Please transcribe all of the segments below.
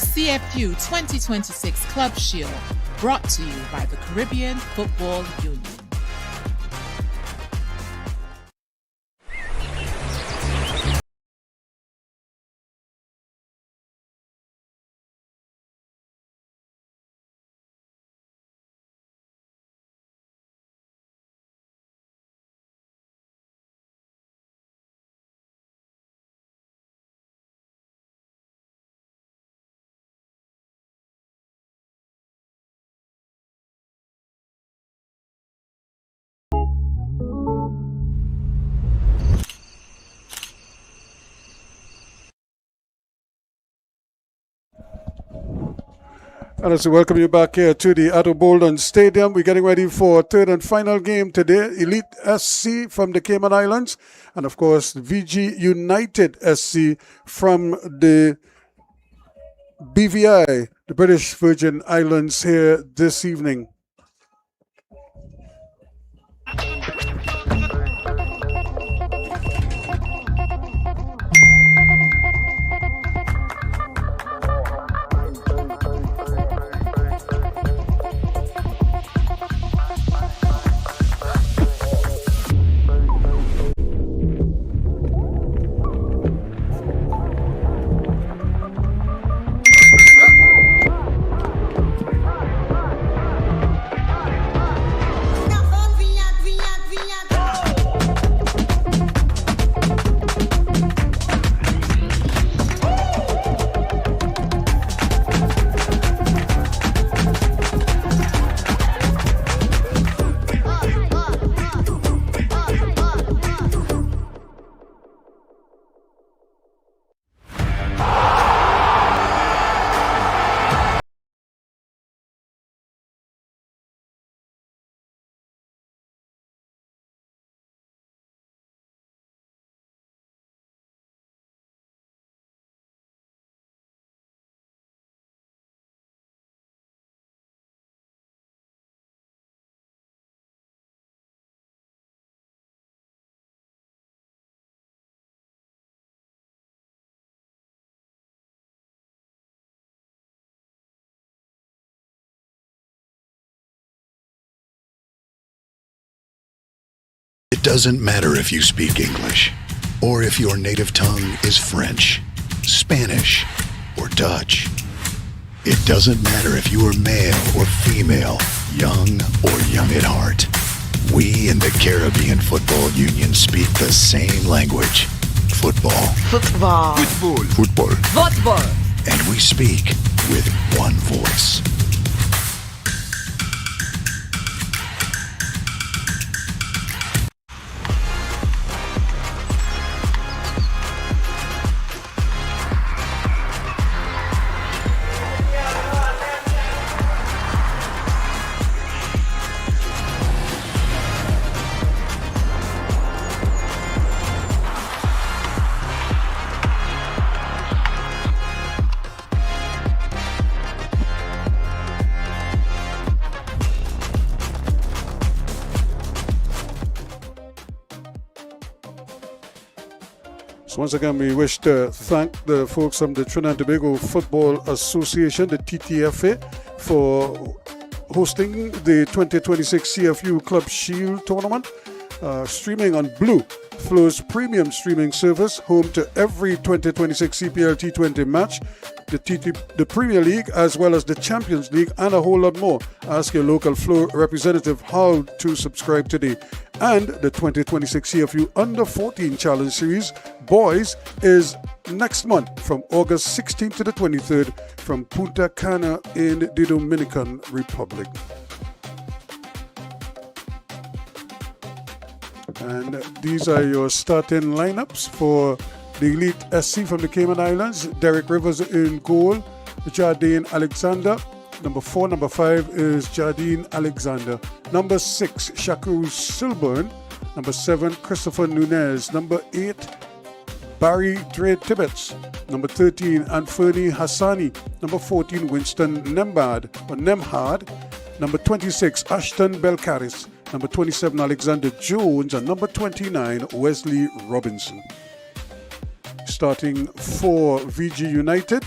CFU 2026 Club Shield, brought to you by the Caribbean Football Union. And as we welcome you back here to the Atto Bolden Stadium, we're getting ready for third and final game today. Elite SC from the Cayman Islands, and of course VG United SC from the BVI, the British Virgin Islands, here this evening. It doesn't matter if you speak English, or if your native tongue is French, Spanish, or Dutch. It doesn't matter if you are male or female, young or young at heart. We in the Caribbean Football Union speak the same language. Football. Football. Football. Football. Football. And we speak with one voice. So once again, we wish to thank the folks from the Trinidad and Tobago Football Association, the TTFA, for hosting the 2026 CFU Club Shield tournament, streaming on Blue, Flow's premium streaming service, home to every 2026 CPL T20 match, the Premier League, as well as the Champions League, and a whole lot more. Ask your local Flow representative how to subscribe today. And the 2026 CFU Under 14 Challenge Series, Boys, is next month from August 16th to the 23rd from Punta Cana in the Dominican Republic. And these are your starting lineups for the Elite SC from the Cayman Islands. Derek Rivers in goal, Jardine Alexander. Number 4, number 5 is Jardine Alexander. Number 6, Shakur Silburn. Number 7, Christopher Nunez. Number 8, Barry Dre Tibbetts. Number 13, Anthony Hassani. Number 14, Winston Nemhard. Number 26, Ashton Belcaris. Number 27, Alexander Jones. And number 29, Wesley Robinson. Starting for VG United,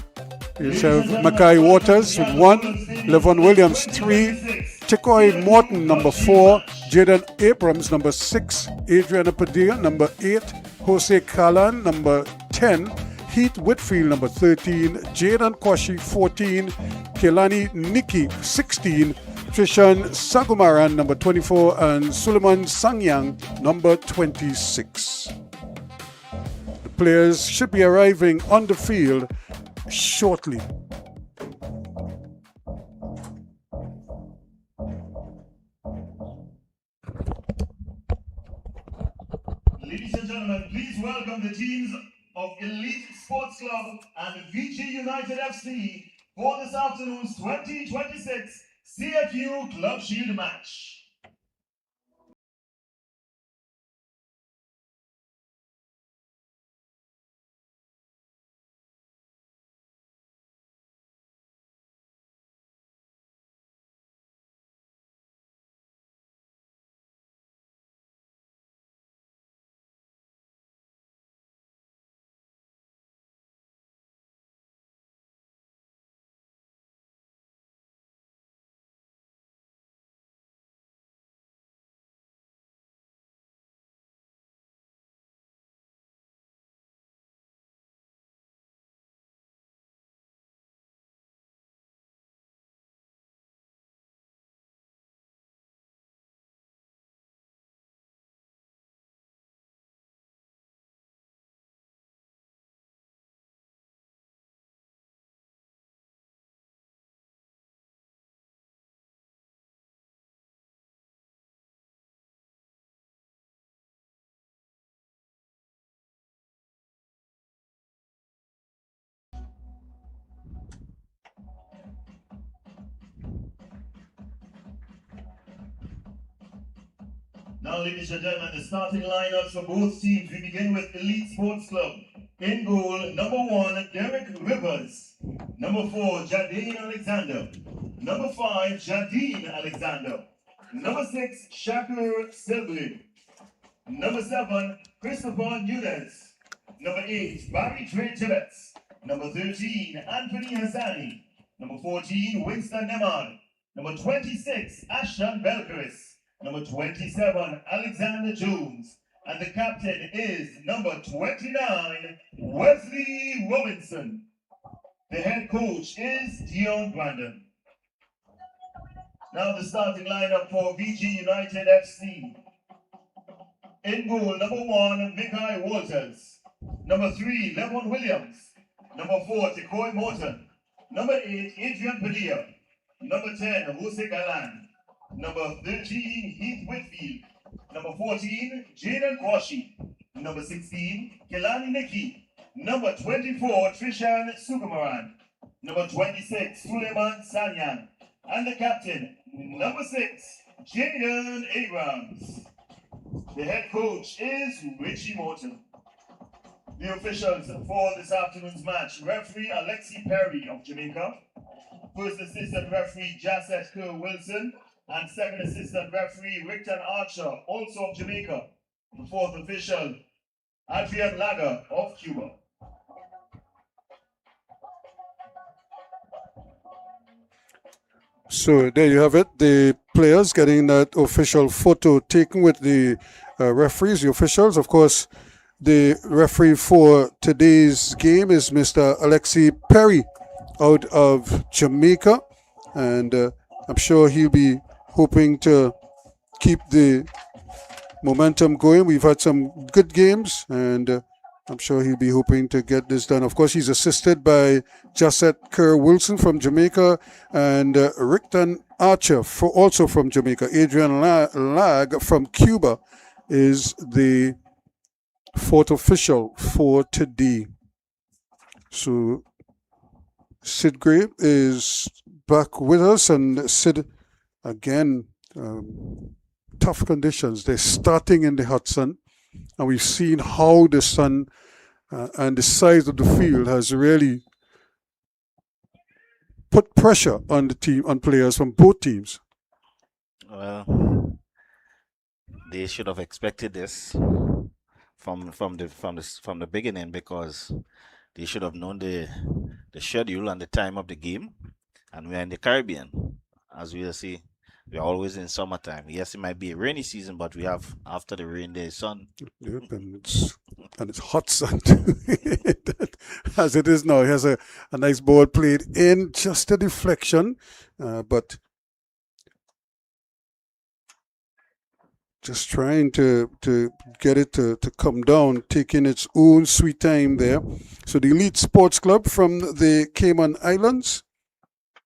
You have Mackay Waters with 1, Levon Williams 3, CAY Morton number 4, Jaden Abrams number 6, Adriana Padilla number 8, Jose Callan number 10, Heath Whitfield number 13, Jaden Kwashi 14, Kelani Nikki 16, Trishan Sagumaran number 24, and Suleiman Sangyang number 26. The players should be arriving on the field shortly. Ladies and gentlemen, please welcome the teams of Elite Sports Club and VG United FC for this afternoon's 2026 CFU Club Shield match. Now, ladies and gentlemen, the starting lineups for both teams. We begin with Elite Sports Club. In goal, number 1, Derek Rivers. Number 4, Jadine Alexander. Number 5, Jadine Alexander. Number 6, Shakur Silvey. Number 7, Christopher Nunez. Number 8, Barry Trey Tibbetts. Number 13, Anthony Hassani. Number 14, Winston Nemad. Number 26, Ashton Belkris. Number 27, Alexander Jones. And the captain is number 29, Wesley Robinson. The head coach is Dion Brandon. Now the starting lineup for VG United FC. In goal, number 1, Mackay Waters. Number 3, Levon Williams. Number 4, CAY Morton. Number 8, Adrian Padilla. Number 10, Jose Galan. Number 13, Heath Whitfield. Number 14, Jaden Kwashi. Number 16, Kelani Nikki. Number 24, Trishan Sukumaran. Number 26, Suleiman Sanyan. And the captain, number 6, Jaden Abrams. The head coach is Richie Morton. The officials for this afternoon's match: referee Alexi Perry of Jamaica, first assistant referee Jasset Kerr Wilson, and second assistant referee Rickton Archer, also of Jamaica. The fourth official, Adrian Lager of Cuba. So there you have it, the players getting that official photo taken with the referees, the officials. Of course, the referee for today's game is Mr. Alexi Perry out of Jamaica, and I'm sure he'll be hoping to keep the momentum going. We've had some good games, and I'm sure he'll be hoping to get this done. Of course, he's assisted by Jasset Kerr Wilson from Jamaica and Rickton Archer, also from Jamaica. Adrian Lag from Cuba is the fourth official for today. So Sid Gray is back with us, and Sid, again, tough conditions. They're starting in the hot sun, and we've seen how the sun and the size of the field has really put pressure on the team, on players from both teams. Well, they should have expected this from the beginning, because They should have known the schedule and the time of the game. And we're in the Caribbean, as we'll see. We're always in summertime. Yes, it might be a rainy season, but we have after the rain there's sun. Yep, and it's hot sun too. As it is now. He has a nice ball played in, just a deflection, but just trying to get it to come down, taking its own sweet time there. So the Elite Sports Club from the Cayman Islands,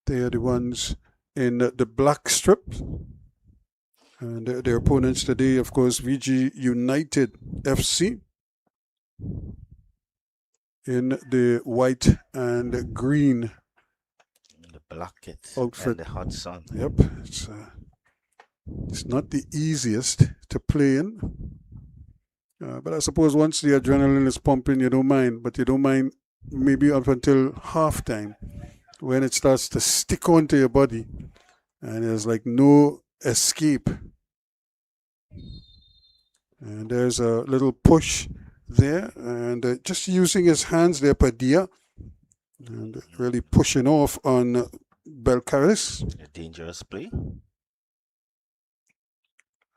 they are the ones in the black strip. And their opponents today, of course, VG United FC in the white and green The blanket outfit. and the hot sun. Yep, it's not the easiest to play in. But I suppose once the adrenaline is pumping, you don't mind. But you don't mind maybe up until halftime, when it starts to stick onto your body and there's like no escape. And there's a little push there, and just using his hands there, Padilla, and really pushing off on Belcaris. A dangerous play.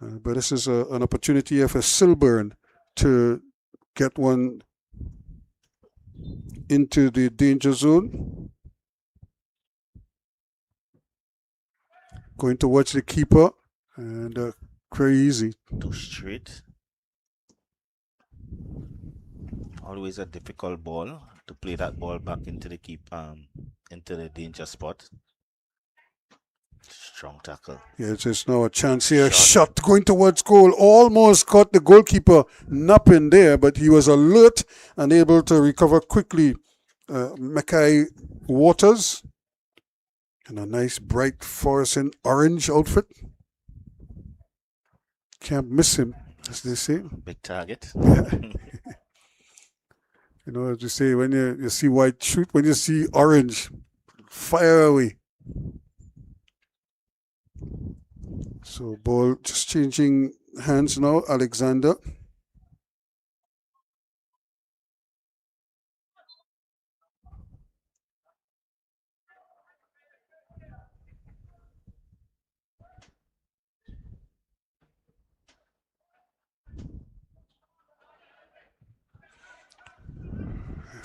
But this is an opportunity here for Silburn to get one into the danger zone. Going towards the keeper, and very easy. Too straight. Always a difficult ball to play that ball back into the into the danger spot. Strong tackle. Yes, it's now a chance here. Shot going towards goal. Almost caught the goalkeeper napping there, but he was alert and able to recover quickly. Mackay Waters in a nice bright fluorescent orange outfit. Can't miss him, as they say. Big target. You know, as they say, when you see white, shoot. When you see orange, fire away. So ball just changing hands now. Alexander.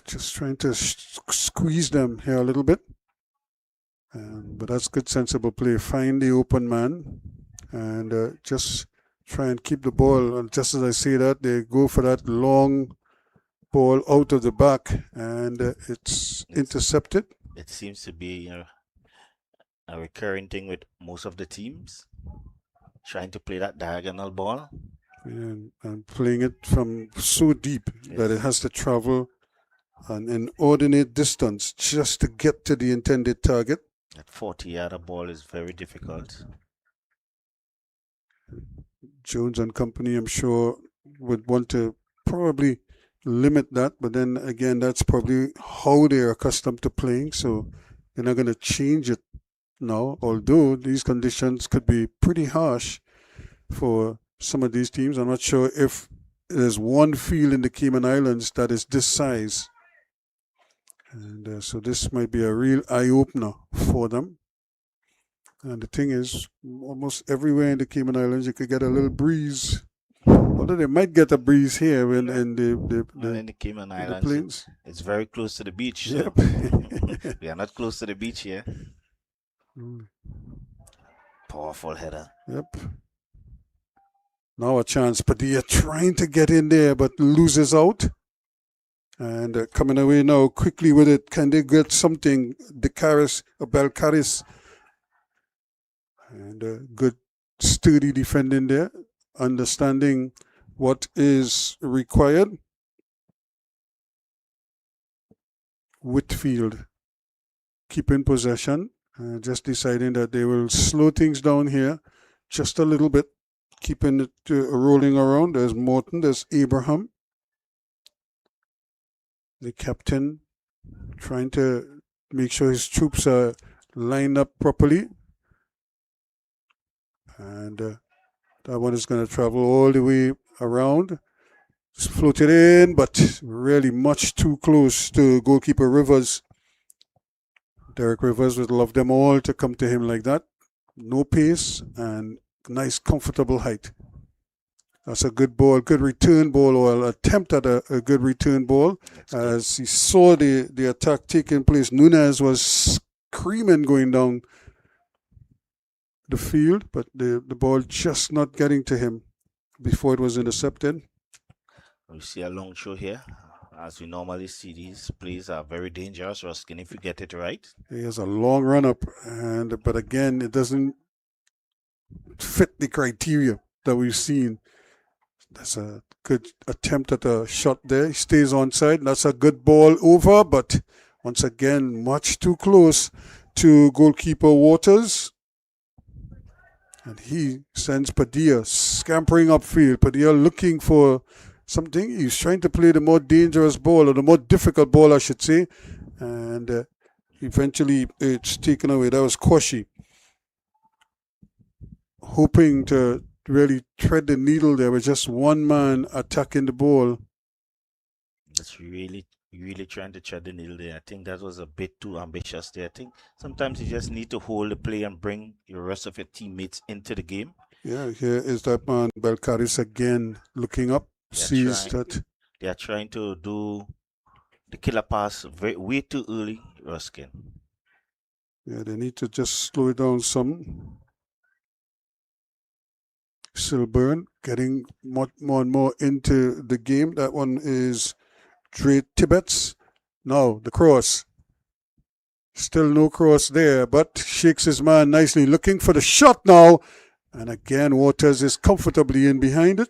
Just trying to squeeze them here a little bit. But that's good, sensible play. Find the open man and just try and keep the ball. And just as I say that, they go for that long ball out of the back, and it's intercepted. It seems to be a recurring thing with most of the teams, trying to play that diagonal ball. And playing it from so deep that it has to travel an inordinate distance just to get to the intended target. That 40-yarder ball is very difficult. Jones and company, I'm sure, would want to probably limit that, but then again, that's probably how they're accustomed to playing, so they're not going to change it now, although these conditions could be pretty harsh for some of these teams. I'm not sure if there's one field in the Cayman Islands that is this size. And so this might be a real eye-opener for them. And the thing is, almost everywhere in the Cayman Islands, you could get a little breeze. Although they might get a breeze here in the Cayman Islands, plains. It's very close to the beach. So Yep. we are not close to the beach here. Powerful header. Yep. Now a chance. Padilla trying to get in there, but loses out. And coming away now quickly with it. Can they get something? Belcaris. And good sturdy defending there. Understanding what is required. Whitfield keeping possession. Just deciding that they will slow things down here just a little bit. Keeping it rolling around. There's Morton. There's Abraham. The captain trying to make sure his troops are lined up properly. And that one is going to travel all the way around. floated in, but really much too close to goalkeeper Rivers. Derek Rivers would love them all to come to him like that. No pace and nice comfortable height. That's a good ball, good return ball, or an attempt at a good return ball. As he saw the attack taking place, Nunez was screaming going down the field, but the ball just not getting to him before it was intercepted. We see a long show here. As we normally see, these plays are very dangerous, Ruskin, if you get it right. He has a long run up, but again, it doesn't fit the criteria that we've seen. That's a good attempt at a shot there. He stays onside. That's a good ball over, but once again, much too close to goalkeeper Waters. And he sends Padilla scampering upfield. Padilla looking for something. He's trying to play the more dangerous ball, or the more difficult ball, I should say. And eventually it's taken away. That was Koshi. Hoping to really thread the needle there with just one man attacking the ball. That's really trying to thread the needle there. I think that was a bit too ambitious there. I think sometimes you just need to hold the play and bring your rest of your teammates into the game. Yeah, here is that man, Belcaris again looking up. Sees that they are trying to do the killer pass way too early, Ruskin. Yeah, they need to just slow it down some. Silburn getting more and more into the game. That one is Dre Tibbetts. Now the cross. Still no cross there, but shakes his man nicely. Looking for the shot now. And again, Waters is comfortably in behind it.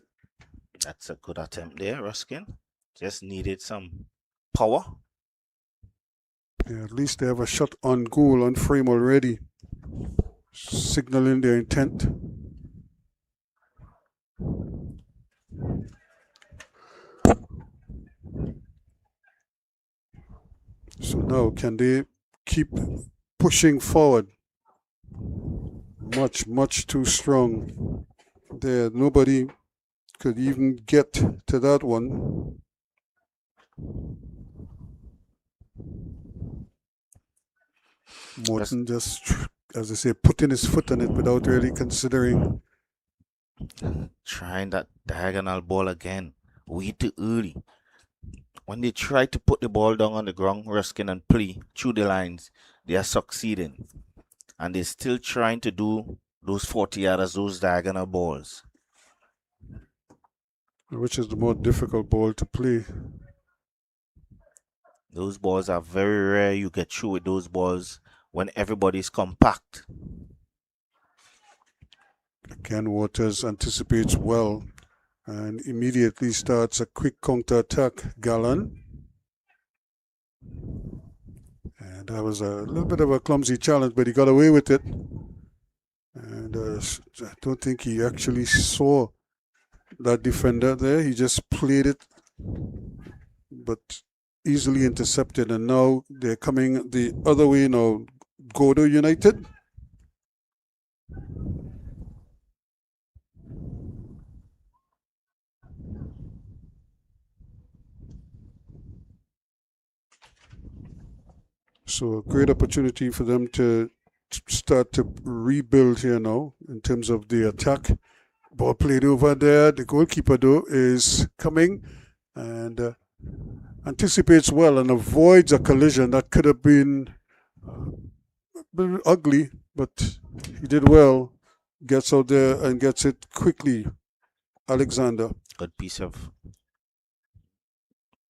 That's a good attempt there, Ruskin. Just needed some power. Yeah, at least they have a shot on goal, on frame already. Signaling their intent. So now, can they keep pushing forward? Much too strong. There, nobody could even get to that one. Morton just, as I say, putting his foot on it without really considering. Trying that diagonal ball again, way too early. When they try to put the ball down on the ground, Ruskin, and play through the lines, they are succeeding. And they're still trying to do those 40-yarders, those diagonal balls. Which is the more difficult ball to play? Those balls are very rare. You get through with those balls when everybody's compact. Again, Waters anticipates well and immediately starts a quick counter-attack. Gallan. And that was a little bit of a clumsy challenge, but he got away with it. And I don't think he actually saw that defender there. He just played it, but easily intercepted. And now they're coming the other way now. Gorda United. So a great opportunity for them to start to rebuild here now in terms of the attack. Ball played over there. The goalkeeper, though, is coming and anticipates well and avoids a collision that could have been ugly, but he did well. Gets out there and gets it quickly. Alexander. Good piece of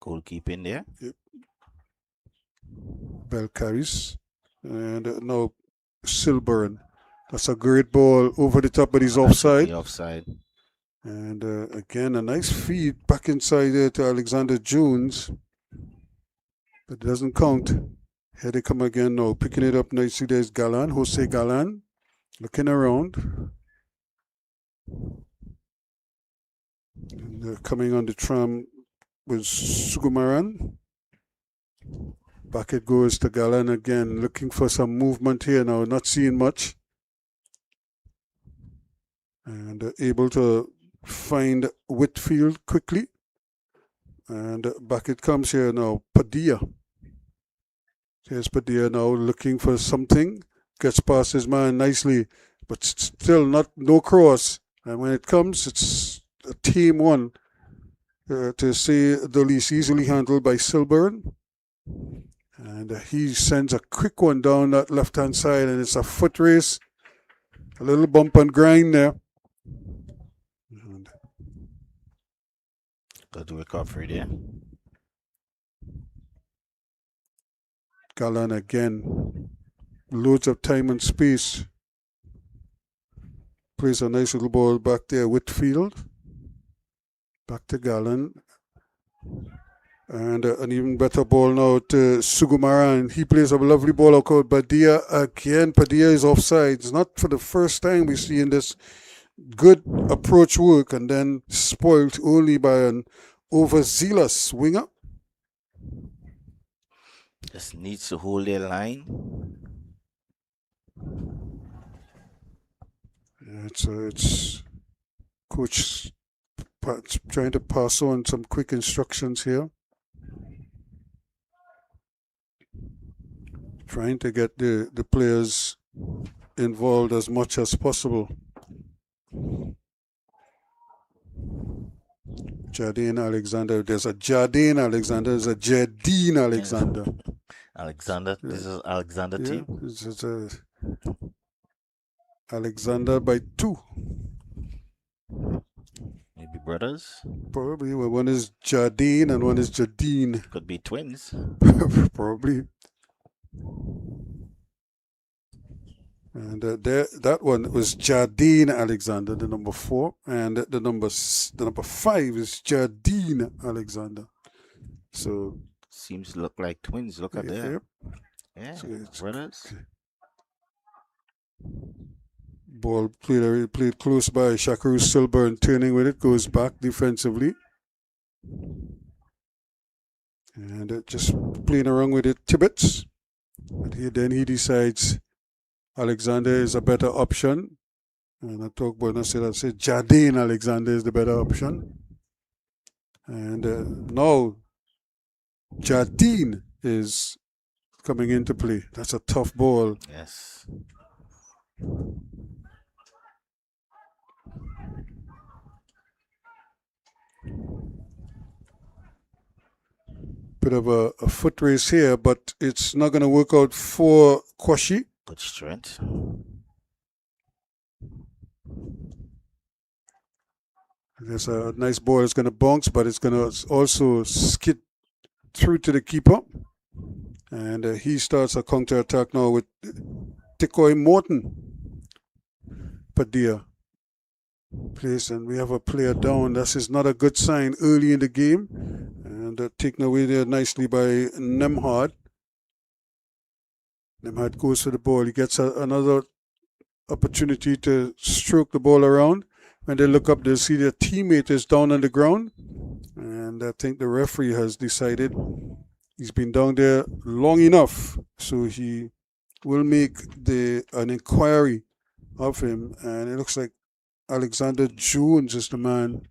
goalkeeping there. Yep. Belcaris. And now Silburn. That's a great ball over the top, but he's offside. Offside. And again, a nice feed back inside there to Alexander Jones. But it doesn't count. Here they come again now, picking it up nicely. There's Gallan, Jose Gallan, looking around. And they're coming on the tram with Sugumaran. Back it goes to Gallan again, looking for some movement here now, not seeing much. And able to find Whitfield quickly. And back it comes here now. Padilla. Here's Padilla now looking for something. Gets past his man nicely, but still no cross. And when it comes, it's a team one. To say the least, easily handled by Silburn. And he sends a quick one down that left-hand side, and it's a foot race. A little bump and grind there. And Good recovery there. Gallan again. Loads of time and space. Plays a nice little ball back there, Whitfield. Back to Gallan. And an even better ball now to Sugumaran. He plays a lovely ball out. Padilla again. Padilla is offside. It's not for the first time we see in this good approach work and then spoilt only by an overzealous winger. Just needs to hold their line. It's coach trying to pass on some quick instructions here. Trying to get the players involved as much as possible. Jardine Alexander. There's a Jardine Alexander. There's a Jardine Alexander. Alexander. This is Alexander team. This is Alexander by 2. Maybe brothers. Probably. Well, one is Jardine and one is Jardine. Could be twins. Probably. And that one was Jardine Alexander, the number 4, and the number 5 is Jardine Alexander. So seems to look like twins. Look at that. Yep. Yeah, So brothers. Ball played close by Shakaru Silburn, turning with it, goes back defensively. And just playing around with it, Tibbets. But then he decides Alexander is a better option. And I talk about, I said Jardine Alexander is the better option. And now Jardine is coming into play. That's a tough ball. Yes. Bit of a foot race here, but it's not going to work out for Kwashi. Good strength. There's a nice ball. It's going to bounce, but it's going to also skid through to the keeper. And he starts a counter attack now with Tikoy Morton. Padilla plays, and we have a player down. This is not a good sign early in the game. And taken away there nicely by Nemhard. Nemhard goes for the ball. He gets another opportunity to stroke the ball around. When they look up, they'll see their teammate is down on the ground. And I think the referee has decided he's been down there long enough. So he will make an inquiry of him. And it looks like Alexander Jones is the man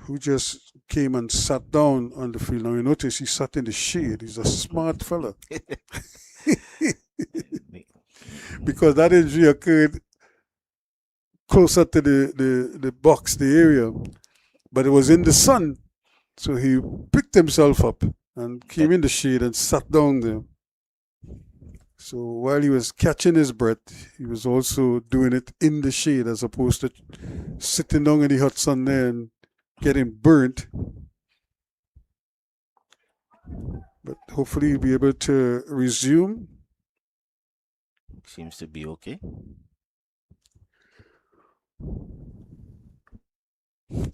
who just came and sat down on the field. Now you notice he sat in the shade. He's a smart fella. Because that injury occurred closer to the box, the area. But it was in the sun. So he picked himself up and came in the shade and sat down there. So while he was catching his breath, he was also doing it in the shade as opposed to sitting down in the hot sun there and getting burnt. But hopefully he'll be able to resume. Seems to be okay.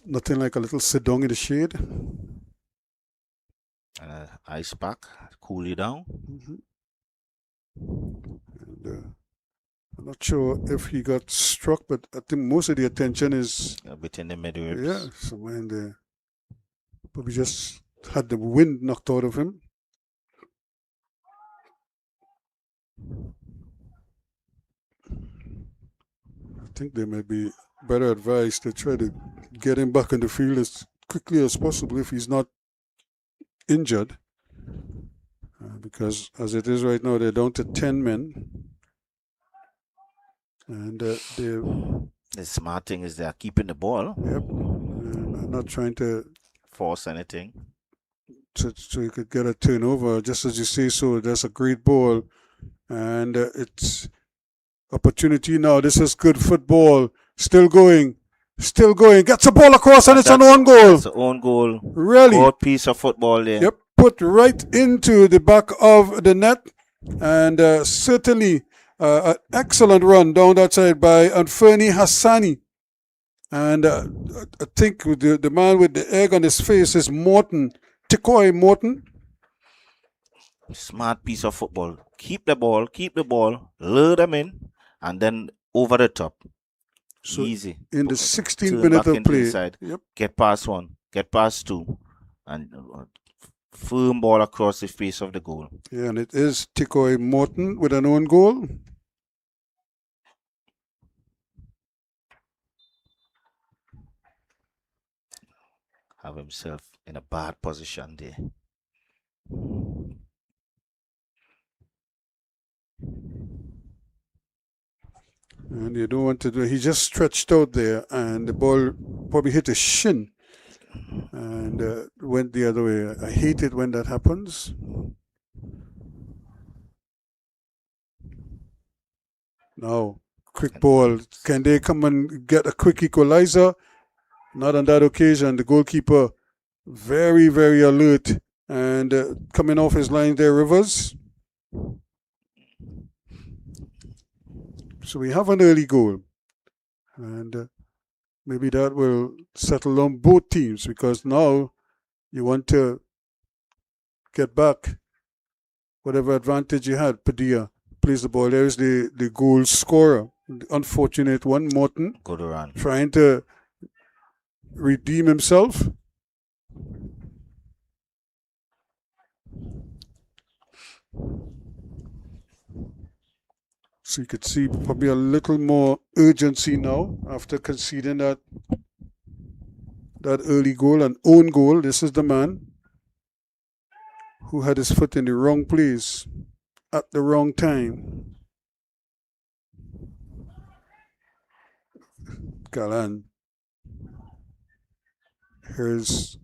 Nothing like a little sit down in the shade. Ice pack, cool you down. Mm-hmm. And, I'm not sure if he got struck, but I think most of the attention is A bit in the mid ribs. yeah, somewhere in there. But we just had the wind knocked out of him. I think they may be better advised to try to get him back in the field as quickly as possible if he's not injured. Because as it is right now, they're down to 10 men. And The smart thing is they're keeping the ball. Yep. And not trying to force anything. So you could get a turnover, just as you say. So that's a great ball. And it's opportunity now. This is good football. Still going. Gets a ball across, and it's an own goal. It's an own goal. Really? Good piece of football there. Yep. Put right into the back of the net. And certainly an excellent run down that side by Anferni Hassani. And I think the man with the egg on his face is Morton. CAY Morton. Smart piece of football. Keep the ball, lure them in, and then over the top. So easy. In the 16th minute of play. Inside, get past one, get past two, and firm ball across the face of the goal. Yeah, and it is CAY Morton with an own goal. Have himself in a bad position there. And you don't want to do. He just stretched out there, and the ball probably hit his shin and went the other way. I hate it when that happens. Now, quick ball. Can they come and get a quick equalizer? Not on that occasion. The goalkeeper very, very alert and coming off his line there, Rivers. So we have an early goal, and maybe that will settle on both teams, because now you want to get back whatever advantage you had. Padilla plays the ball. There's the goal scorer. The unfortunate one, Morton. Good run. Trying to redeem himself. So you could see probably a little more urgency now after conceding that early goal, an own goal. This is the man who had his foot in the wrong place at the wrong time. Galan. Here's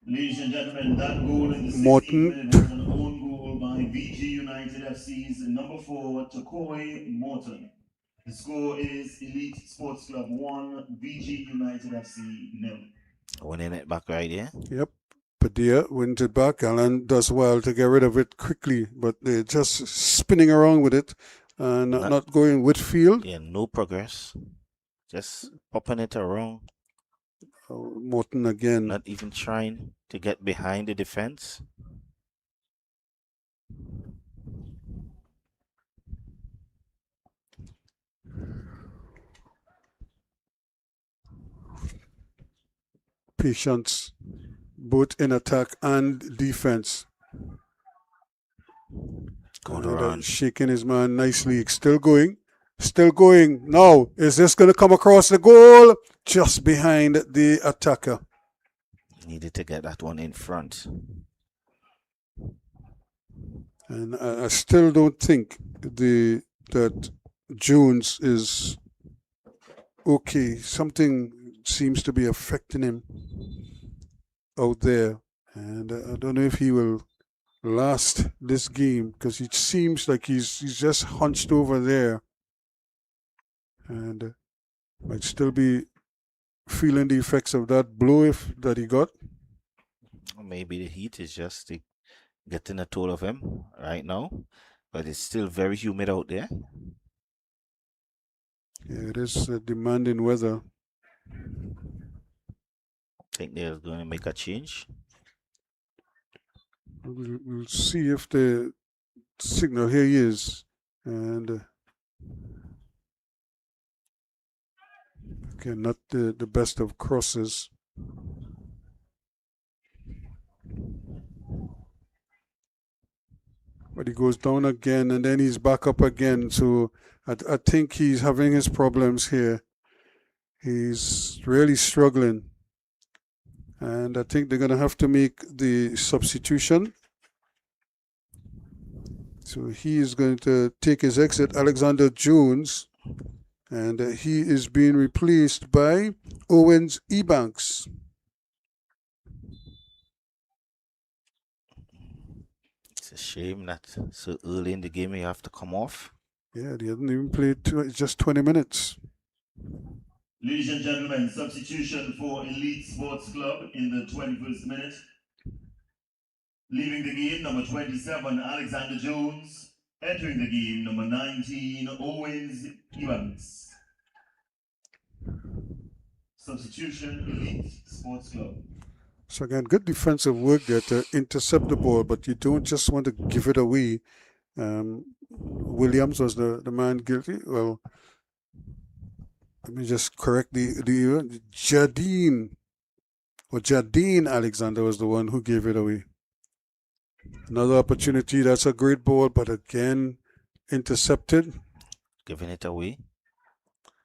ladies and gentlemen, that goal in the 16th Morton. minute was an own goal by VG United FC's number 4, CAY Morton. The score is Elite Sports Club 1, VG United FC 0. Winning it back right here. Yep. Padilla wins it back. Alan does well to get rid of it quickly, but they're just spinning around with it and not going with field. Yeah, no progress. Just popping it around. Morton again. Not even trying to get behind the defense. Patience, both in attack and defense. Shaking his man nicely. Still going. Now, is this going to come across the goal? Just behind the attacker. Needed to get that one in front. And I still don't think that Jones is okay. Something seems to be affecting him out there. And I don't know if he will last this game, because it seems like he's just hunched over there. And might still be feeling the effects of that blow that he got. Maybe the heat is just getting a toll of him right now, but it's still very humid out there. Yeah, it is demanding weather. Think they're going to make a change. We'll see if the signal, here he is, and again, not the best of crosses. But he goes down again, and then he's back up again. So I think he's having his problems here. He's really struggling. And I think they're going to have to make the substitution. So he is going to take his exit, Alexander Jones. And he is being replaced by Owens Ebanks. It's a shame that so early in the game you have to come off. Yeah, they hadn't even played just 20 minutes. Ladies and gentlemen, substitution for Elite Sports Club in the 21st minute. Leaving the game, number 27, Alexander Jones. Entering the game, number 19, Owens Evans. Substitution, Elite Sports Club. So again, good defensive work there to intercept the ball, but you don't just want to give it away. Williams was the man guilty. Well, let me just correct the Jardine Alexander was the one who gave it away. Another opportunity. That's a great ball, but again, intercepted. Giving it away.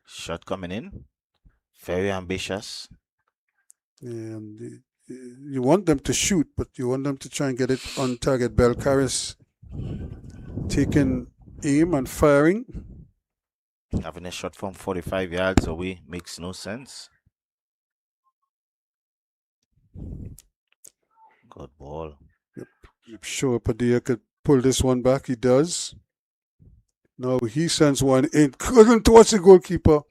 Shot coming in. Very ambitious. And you want them to shoot, but you want them to try and get it on target. Belcaris taking aim and firing. Having a shot from 45 yards away makes no sense. Good ball. Yep. I'm sure Padilla could pull this one back. He does. Now he sends one in. Couldn't towards the goalkeeper.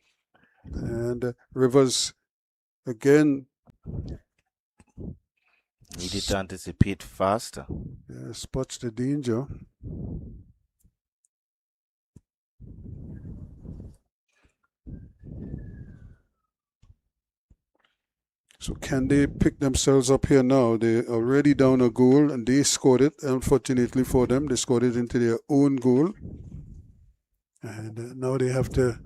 And Rivers again. Needed to anticipate faster. Yeah, spots the danger. So can they pick themselves up here now? They're already down a goal and they scored it. Unfortunately for them, they scored it into their own goal. And now they have to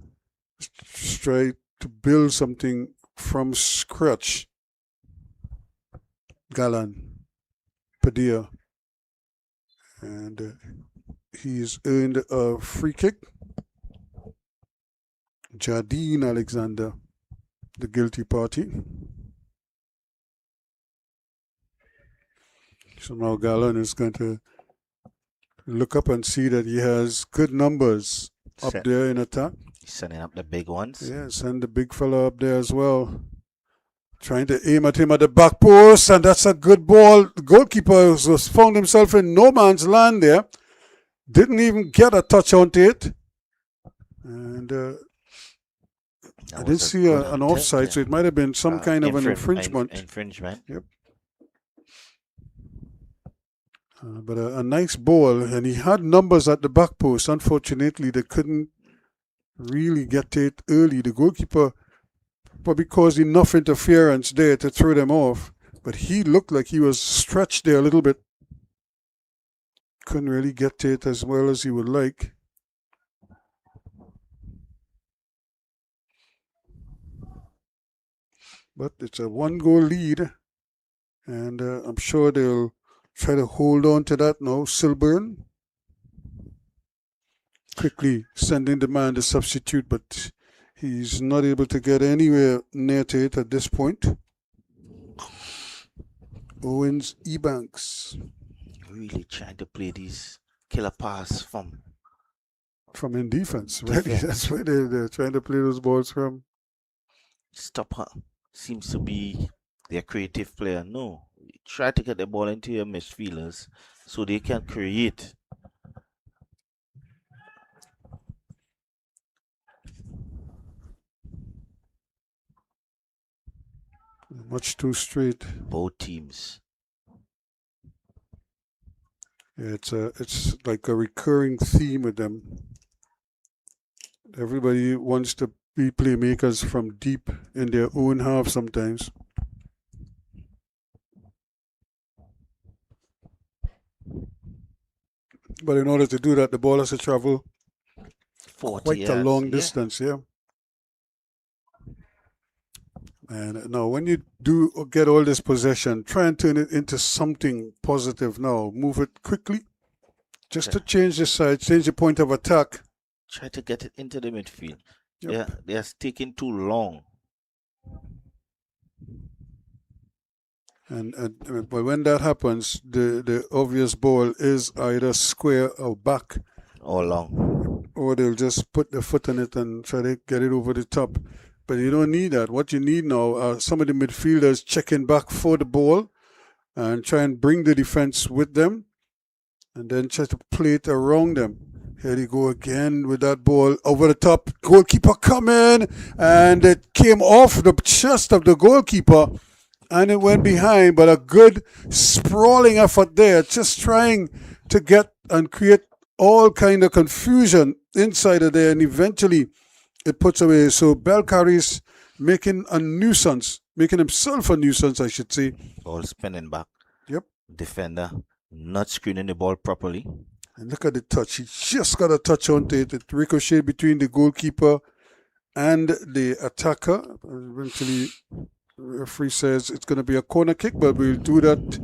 try to build something from scratch. Gallan, Padilla. And he's earned a free kick. Jardine Alexander, the guilty party. So now Gallan is going to look up and see that he has good numbers up there in attack. He's sending up the big ones. Yeah, send the big fella up there as well. Trying to aim at him at the back post, and that's a good ball. The goalkeeper was found himself in no man's land there. Didn't even get a touch onto it. And I didn't see an offside, so it might have been some kind of an infringement. Infringement. Yep. But a nice ball, and he had numbers at the back post. Unfortunately, they couldn't really get to it early. The goalkeeper probably caused enough interference there to throw them off, but he looked like he was stretched there a little bit. Couldn't really get to it as well as he would like. But it's a 1-goal lead, and I'm sure they'll try to hold on to that now. Silburn quickly sending the man to substitute, but he's not able to get anywhere near to it at this point. Owens Ebanks. Really trying to play these killer pass from in defense. Really, that's where they're trying to play those balls from. Stopper seems to be their creative player. No, try to get the ball into your midfielders so they can create. Much too straight. Both teams. Yeah, it's like a recurring theme with them. Everybody wants to be playmakers from deep in their own half sometimes. But in order to do that, the ball has to travel quite a long distance, yeah. And now when you do get all this possession, try and turn it into something positive now. Move it quickly, just to change the side, change the point of attack. Try to get it into the midfield. Yep. They're taking too long. But when that happens, the obvious ball is either square or back, All long. or they'll just put their foot on it and try to get it over the top. But you don't need that. What you need now are some of the midfielders checking back for the ball and try and bring the defense with them, and then try to play it around them. Here they go again with that ball over the top. Goalkeeper coming, and it came off the chest of the goalkeeper, and it went behind. But a good sprawling effort there, just trying to get and create all kind of confusion inside of there, and eventually it puts away. So Belcaris making a nuisance, making himself a nuisance, I should say. Ball spinning back. Yep. Defender not screening the ball properly. And look at the touch. He just got a touch onto it. It ricocheted between the goalkeeper and the attacker. Eventually, the referee says it's going to be a corner kick, but we'll do that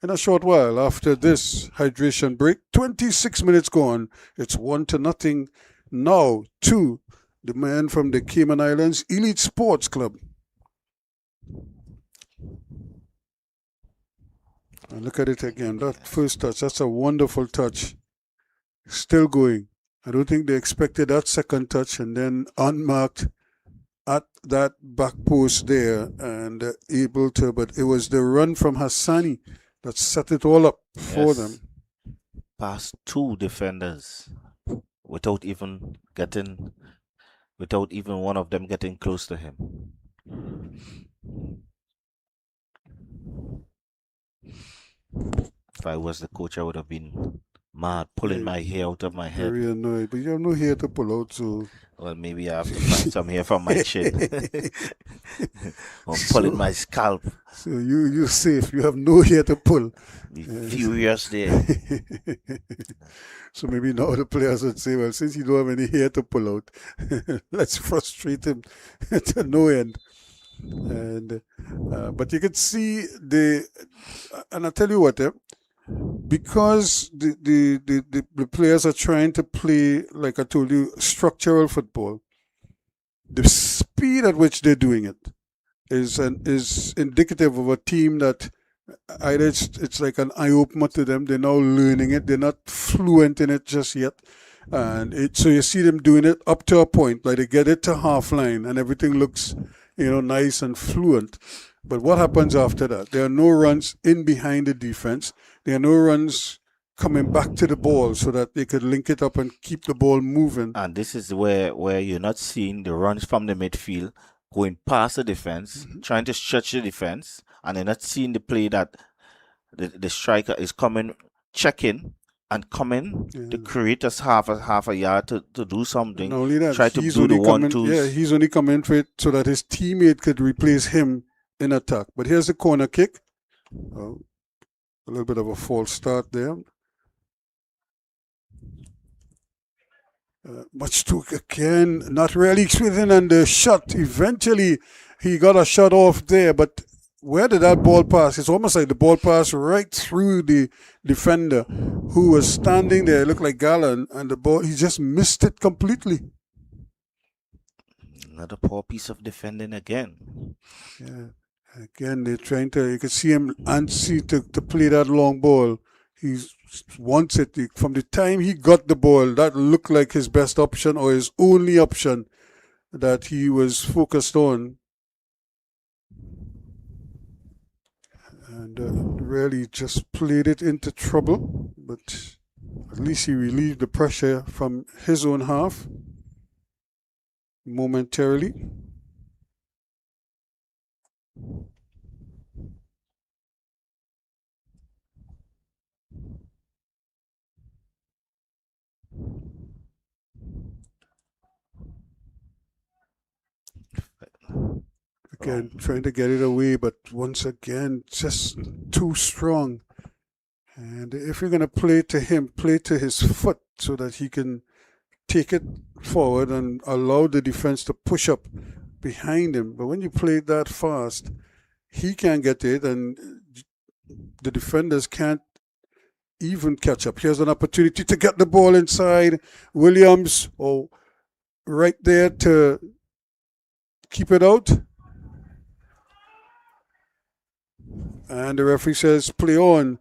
in a short while after this hydration break. 26 minutes gone. It's 1-0 now to the man from the Cayman Islands, Elite Sports Club. And look at it again. That first touch, that's a wonderful touch. Still going. I don't think they expected that second touch, and then unmarked at that back post there and able to, but it was the run from Hassani that set it all up for them. Past two defenders without even one of them getting close to him. If I was the coach, I would have been mad, pulling my hair out of my head. Very annoyed, but you have no hair to pull out, so. Well, maybe I have to find some hair from my chin. I'm pulling my scalp. So you're safe. You have no hair to pull. Be furious there. So maybe now the players would say, well, since you don't have any hair to pull out, let's frustrate him to no end. And but you could see and I tell you what, because the players are trying to play, like I told you, structural football. The speed at which they're doing it is indicative of a team that either it's like an eye opener to them. They're now learning it. They're not fluent in it just yet, and so you see them doing it up to a point, like they get it to half line, and everything looks nice and fluent. But what happens after that? There are no runs in behind the defense. There are no runs coming back to the ball so that they could link it up and keep the ball moving. And this is where you're not seeing the runs from the midfield going past the defense, trying to stretch the defense, and they're not seeing the play that the striker is coming, checking, and coming to create us half a yard to do something. Not only that, try to do the 1-2s. Yeah, he's only coming for it so that his teammate could replace him in attack. But here's the corner kick. A little bit of a false start there. Much too, again, not really experiencing, and the shot, eventually he got a shot off there, but where did that ball pass? It's almost like the ball passed right through the defender who was standing there. It looked like Gallen, and the ball, he just missed it completely. Another poor piece of defending again. Yeah. Again, they're trying to, you can see him antsy to play that long ball. He wants it. From the time he got the ball, that looked like his best option or his only option that he was focused on. And really just played it into trouble. But at least he relieved the pressure from his own half momentarily. Again, trying to get it away, but once again, just too strong. And if you're going to play to him, play to his foot so that he can take it forward and allow the defense to push up behind him. But when you play it that fast, he can't get it, and the defenders can't even catch up. Here's an opportunity to get the ball inside. Williams, right there to keep it out. And the referee says play on.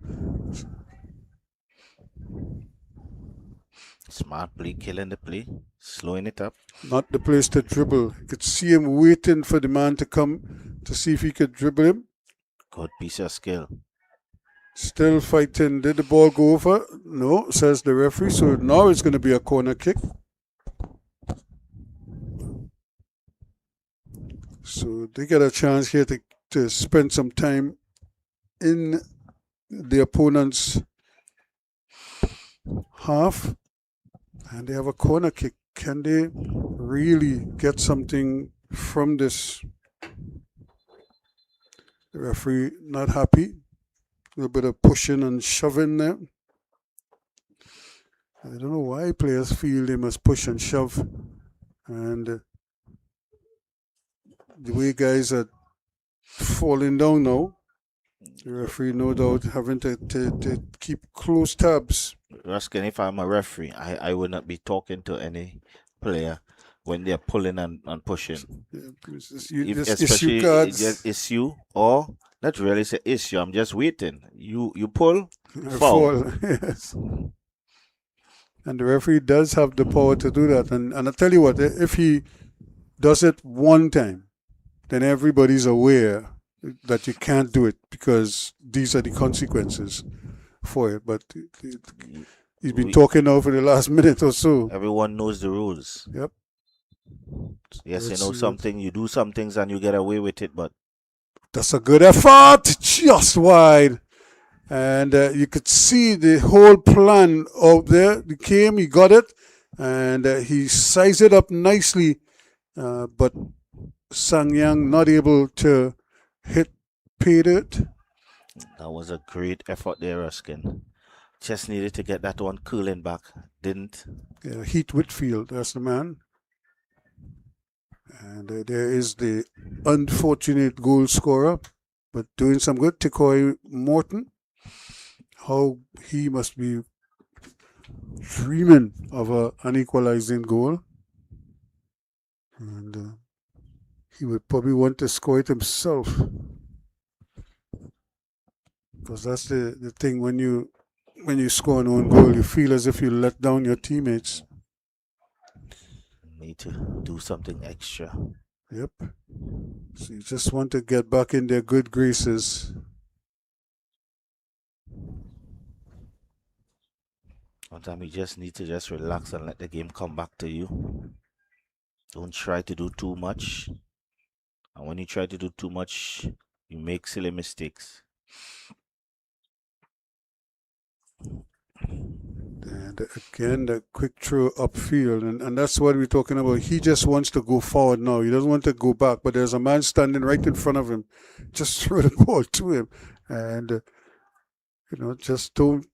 Smart play, killing the play, slowing it up. Not the place to dribble. You could see him waiting for the man to come to see if he could dribble him. Good piece of skill. Still fighting. Did the ball go over? No, says the referee. So now it's going to be a corner kick. So they get a chance here to spend some time in the opponent's half. And they have a corner kick. Can they really get something from this? The referee not happy. A little bit of pushing and shoving there. I don't know why players feel they must push and shove. And the way guys are falling down now, the referee no doubt having to keep close tabs. Ruskin, if I'm a referee, I would not be talking to any player when they're pulling and pushing. Issue cards. Just issue, or not really say issue. I'm just waiting. You pull, Fall. Yes. And the referee does have the power to do that. And I tell you what, if he does it one time, then everybody's aware that you can't do it because these are the consequences for it. But he's been talking now for the last minute or so. Everyone knows the rules. Yep. Yes, you know something. You do some things and you get away with it, but that's a good effort, just wide. And you could see the whole plan out there. He came, he got it, and he sized it up nicely. But Sang Yang not able to hit pay it. That was a great effort there, Ruskin. Just needed to get that one cooling back. Didn't. Yeah, Heath Whitfield, that's the man. And there is the unfortunate goal scorer, but doing some good. CAY Morton. How he must be dreaming of an equalizing goal. And he would probably want to score it himself. Because that's the thing, when you score an own goal, you feel as if you let down your teammates. Need to do something extra. Yep. So you just want to get back in their good graces. Sometimes you just need to just relax and let the game come back to you. Don't try to do too much. And when you try to do too much, you make silly mistakes. And again, the quick throw upfield. And that's what we're talking about. He just wants to go forward now. He doesn't want to go back. But there's a man standing right in front of him. Just throw the ball to him. And, just don't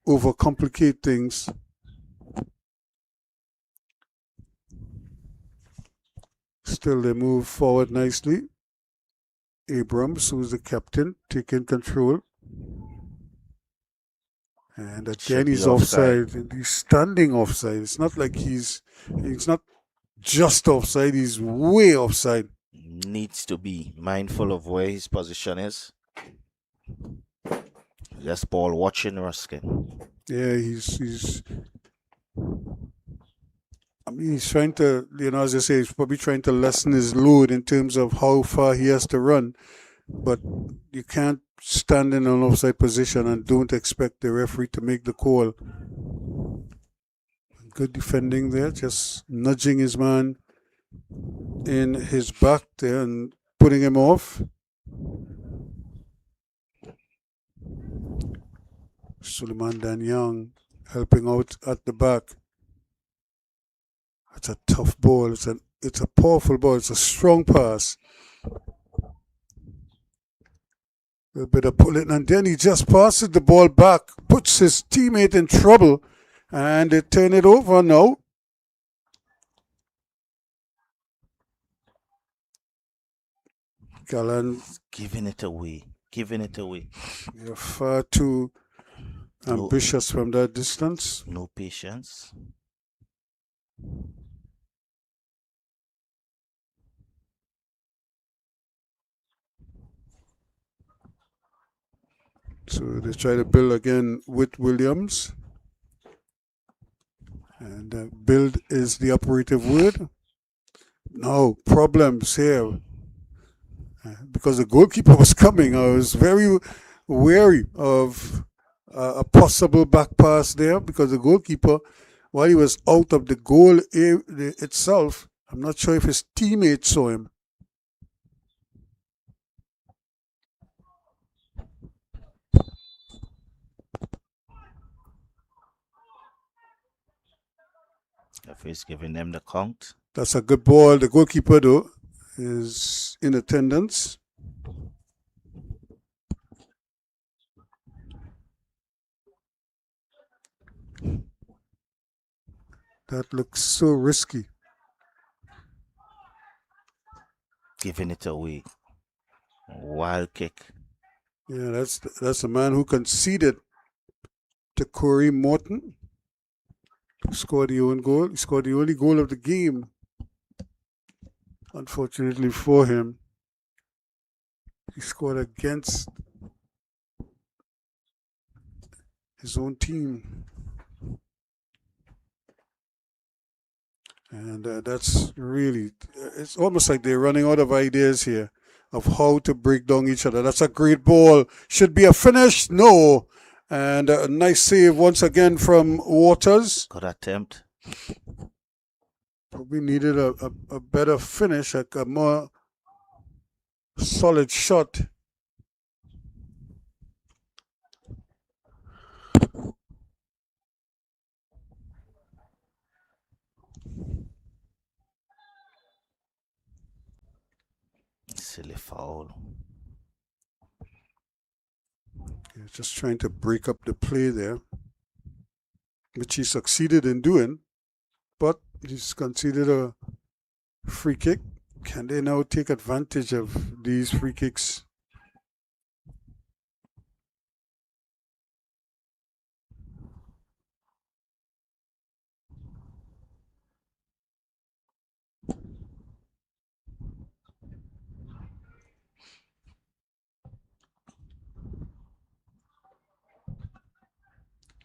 overcomplicate things. Still, they move forward nicely. Abrams, who's the captain, taking control. And again, he's offside. He's standing offside. It's not like he's not just offside. He's way offside. Needs to be mindful of where his position is. Just ball watching Ruskin. Yeah, he's trying to, as I say, he's probably trying to lessen his load in terms of how far he has to run. But you can't stand in an offside position and don't expect the referee to make the call. Good defending there, just nudging his man in his back there and putting him off. Suleiman Danyang helping out at the back. It's a tough ball. It's a powerful ball. It's a strong pass. A little bit of pulling, and then he just passes the ball back, puts his teammate in trouble, and they turn it over now. Gallan giving it away. You're far too ambitious from that distance. No patience. So they try to build again with Williams. And build is the operative word. No problems here. Because the goalkeeper was coming, I was very wary of a possible back pass there because the goalkeeper, while he was out of the goal itself, I'm not sure if his teammates saw him. If he's giving them the count. That's a good ball. The goalkeeper, though, is in attendance. That looks so risky. Giving it away. Wild kick. Yeah, that's the man who conceded to Corey Morton. Scored the own goal. He scored the only goal of the game. Unfortunately for him, he scored against his own team. And that's really, it's almost like they're running out of ideas here of how to break down each other. That's a great ball. Should be a finish? No. And a nice save once again from Waters. Good attempt. Probably needed a better finish, a more solid shot. Silly foul. Yeah, just trying to break up the play there, which he succeeded in doing, but he's conceded a free kick. Can they now take advantage of these free kicks?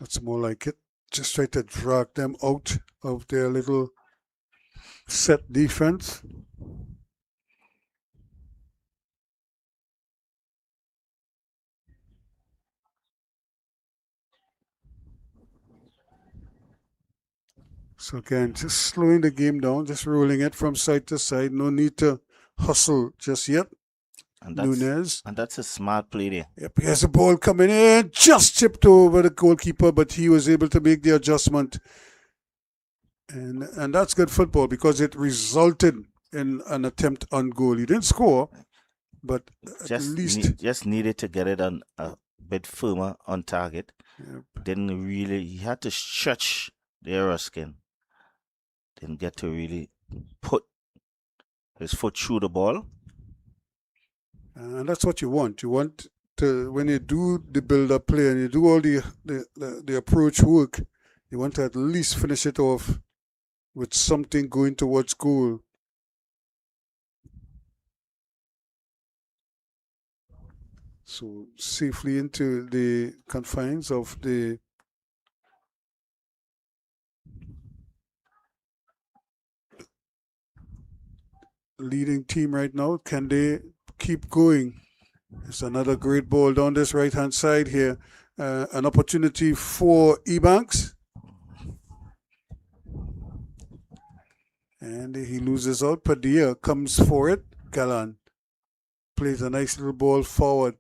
That's more like it. Just try to drag them out of their little set defense. So again, just slowing the game down, just rolling it from side to side. No need to hustle just yet. And Nunez. that's a smart play there. Yep, here's the ball coming in. Just chipped over the goalkeeper, but he was able to make the adjustment. And that's good football because it resulted in an attempt on goal. He didn't score, but at least just needed to get it on a bit firmer on target. Yep. Didn't really. He had to stretch the arrow skin. Didn't get to really put his foot through the ball. And that's what you want. You want to, when you do the build-up play and you do all the approach work, you want to at least finish it off with something going towards goal. So safely into the confines of the leading team right now. Can they keep going? It's another great ball down this right-hand side here. An opportunity for Ebanks. And he loses out. Padilla comes for it. Galan plays a nice little ball forward.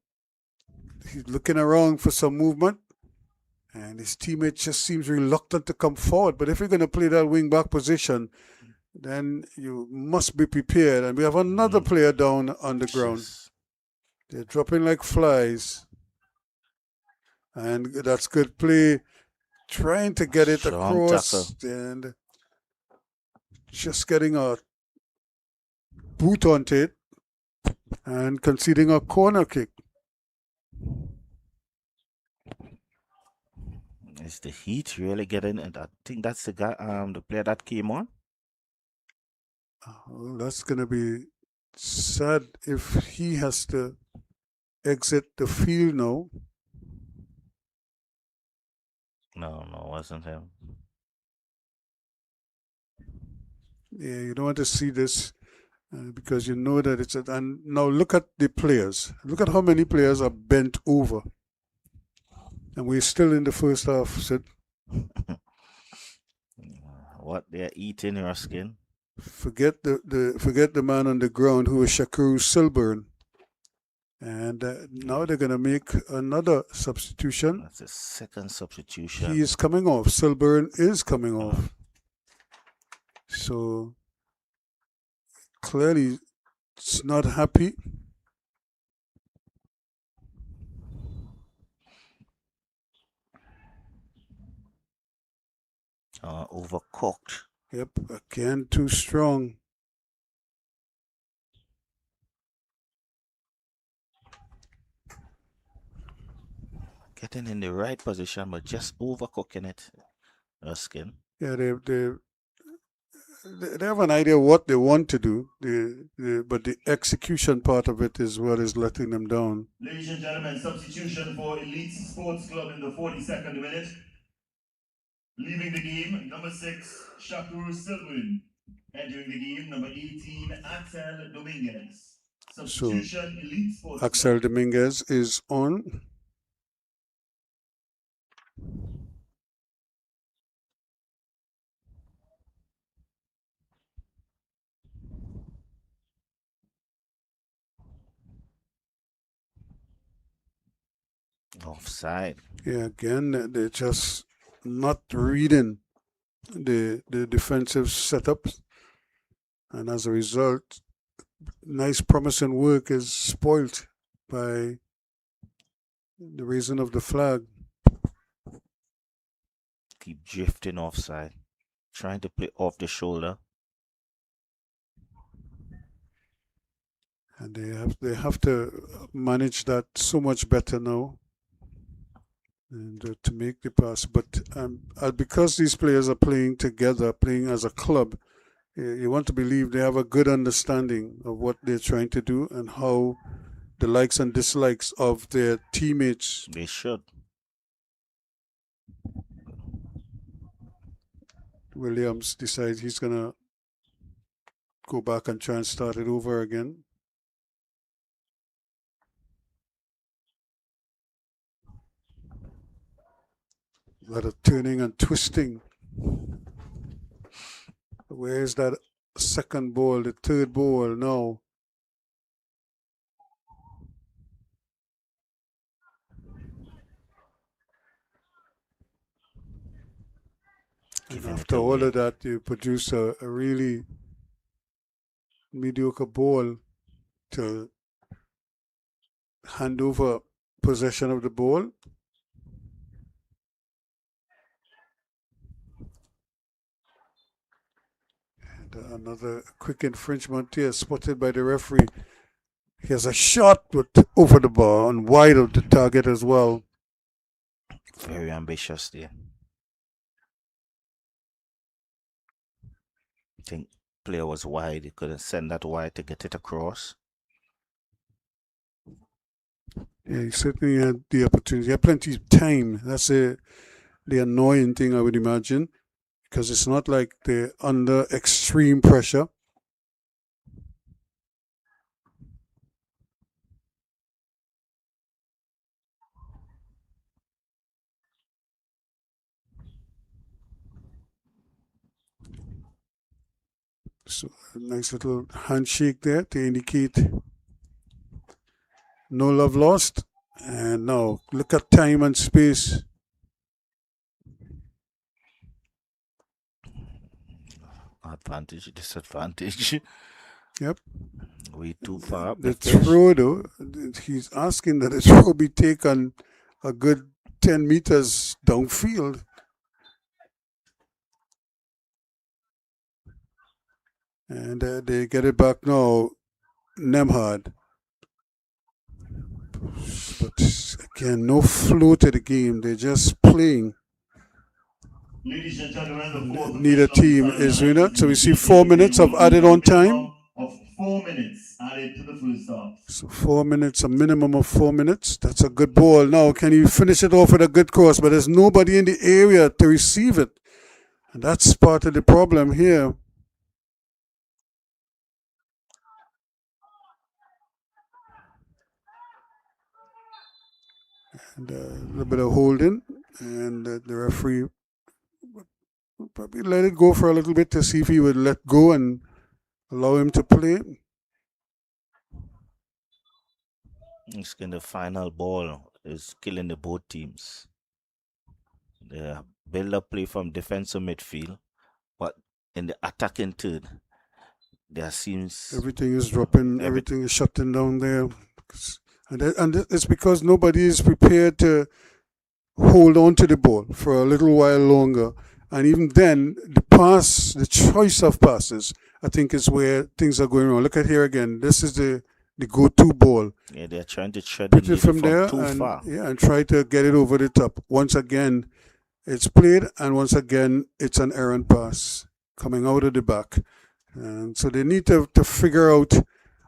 He's looking around for some movement. And his teammate just seems reluctant to come forward. But if you're going to play that wing-back position, then you must be prepared. And we have another player down on the ground. They're dropping like flies. And that's good play. Trying to get it across. And just getting a boot onto it. And conceding a corner kick. Is the heat really getting it? I think that's the guy, the player that came on. Well, that's going to be sad if he has to exit the field now. No, wasn't him. Yeah, you don't want to see this because you know that it's and now look at the players. Look at how many players are bent over, and we're still in the first half. So What they're eating your skin. forget the man on the ground who is Shakur Silburn, and now they're gonna make another substitution. That's the second substitution. He is coming off. Silburn is coming off. So clearly, it's not happy. Overcooked. Yep, again too strong. Getting in the right position, but just overcooking it. Your skin. Yeah, they have an idea what they want to do, but the execution part of it is what is letting them down. Ladies and gentlemen, substitution for Elite Sports Club in the 42nd minute. Leaving the game, number 6, Shakur Silwin. Entering the game, number 18, Axel Dominguez. Substitution, Elite Sports Axel Dominguez is on. Offside. Yeah, again, they're just not reading the defensive setups, and as a result, nice promising work is spoilt by the raising of the flag. Keep drifting offside, trying to play off the shoulder. And they have to manage that so much better now, and to make the pass. But because these players are playing together, playing as a club, you want to believe they have a good understanding of what they're trying to do and how the likes and dislikes of their teammates. They should. Williams decides he's gonna go back and try and start it over again. A lot of turning and twisting. Where's that second ball, the third ball now? And after all of that, you produce a really mediocre ball to hand over possession of the ball. And another quick infringement here spotted by the referee. He has a shot over the bar and wide of the target as well. Very ambitious there. I think player was wide. He couldn't send that wide to get it across. Yeah, he certainly had the opportunity. He had plenty of time. That's the annoying thing, I would imagine, because it's not like they're under extreme pressure. So a nice little handshake there to indicate no love lost. And now look at time and space. Advantage, disadvantage. Yep. Way too far up. The throw, though, he's asking that the throw be taken a good 10 meters downfield. And they get it back now, Nemhard. But again, no flow to the game. They're just playing. Ladies and gentlemen, neither team is winner. So we see 4 minutes of added on time. Of 4 minutes added added to the first half. So 4 minutes, a minimum of 4 minutes. That's a good ball. Now, can you finish it off with a good cross? But there's nobody in the area to receive it. And that's part of the problem here. And a little bit of holding. And the referee would probably let it go for a little bit to see if he would let go and allow him to play. It's kind of final ball is killing the both teams. The build-up play from defensive midfield, but in the attacking third, there seems Everything is dropping. Everything is shutting down there. And it's because nobody is prepared to hold on to the ball for a little while longer. And even then, the choice of passes, I think is where things are going wrong. Look at here again. This is the go-to ball. Yeah, they're trying to tread Put it from there too and, far. yeah, and try to get it over the top. Once again, it's played, and once again, it's an errant pass coming out of the back. And so they need to figure out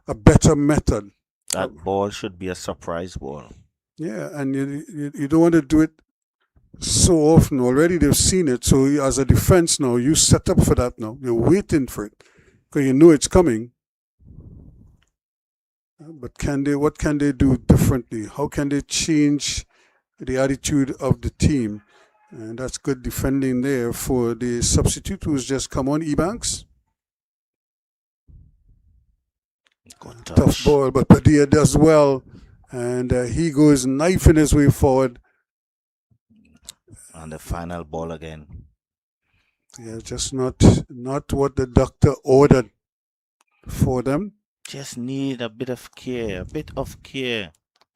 a better method. That ball should be a surprise ball. Yeah, and you don't want to do it so often. Already they've seen it. So as a defense now, you set up for that now. You're waiting for it because you know it's coming. But what can they do differently? How can they change the attitude of the team? And that's good defending there for the substitute who's just come on, Ebanks. Tough ball, but Padilla does well. And he goes knifing his way forward. And the final ball again. Yeah, just not what the doctor ordered for them. Just need a bit of care,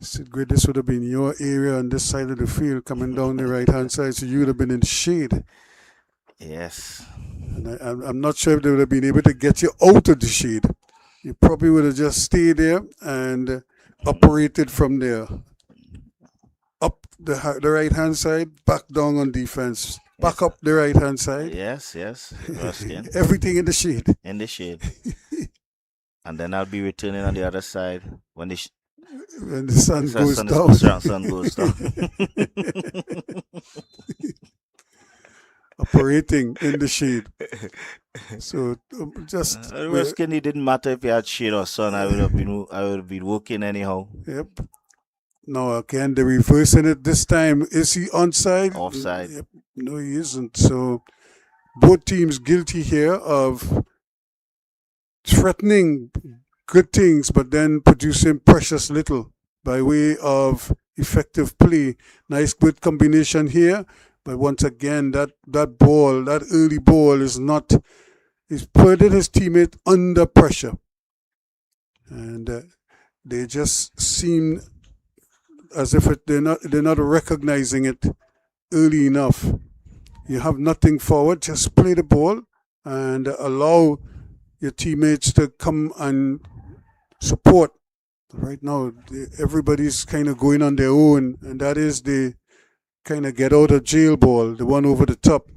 Sid Grid, this would have been your area on this side of the field, coming down the right-hand side, so you would have been in the shade. Yes. And I'm not sure if they would have been able to get you out of the shade. You probably would have just stayed there and operated from there. Up the right-hand side, back down on defense. Back up the right-hand side. Yes. Everything in the shade. In the shade. And then I'll be returning on the other side when the sun goes down. Sun goes down. Operating in the shade. So just Ruskin, it didn't matter if he had shade or sun. I would have been working anyhow. Yep. Now again, they're reversing it this time. Is he onside? Offside. Yep. No, he isn't. So both teams guilty here of threatening good things, but then producing precious little by way of effective play. Nice good combination here, but once again, that early ball he's putting his teammate under pressure, and they just seem as if they're not recognizing it early enough. You have nothing forward, just play the ball and allow your teammates to come and support. Right now, everybody's kind of going on their own, and that is the kind of get out of jail ball, the one over the top.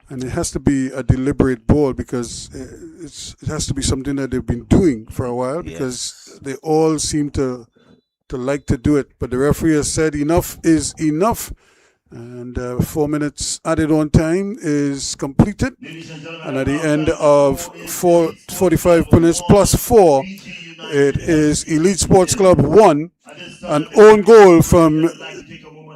And it has to be a deliberate ball because it has to be something that they've been doing for a while, because they all seem to like to do it. But the referee has said enough is enough. And 4 minutes added on time is completed. And at the end of 45 minutes plus 4, it is Elite Sports Club 1, an own goal from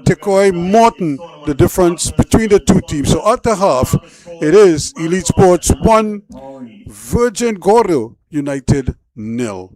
CAY Morton, the difference between the two teams. So at the half, it is Elite Sports 1, Virgin Gorda United 0.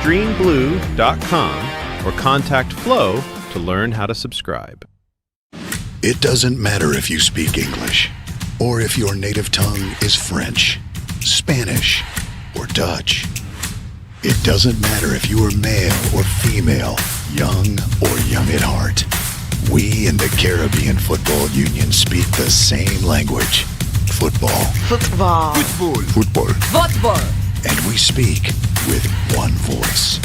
greenblue.com or contact Flo to learn how to subscribe. It doesn't matter if you speak English or if your native tongue is French, Spanish, or Dutch. It doesn't matter if you are male or female, young or young at heart. We in the Caribbean Football Union speak the same language. Football. Football. Football. Football. And we speak with one voice.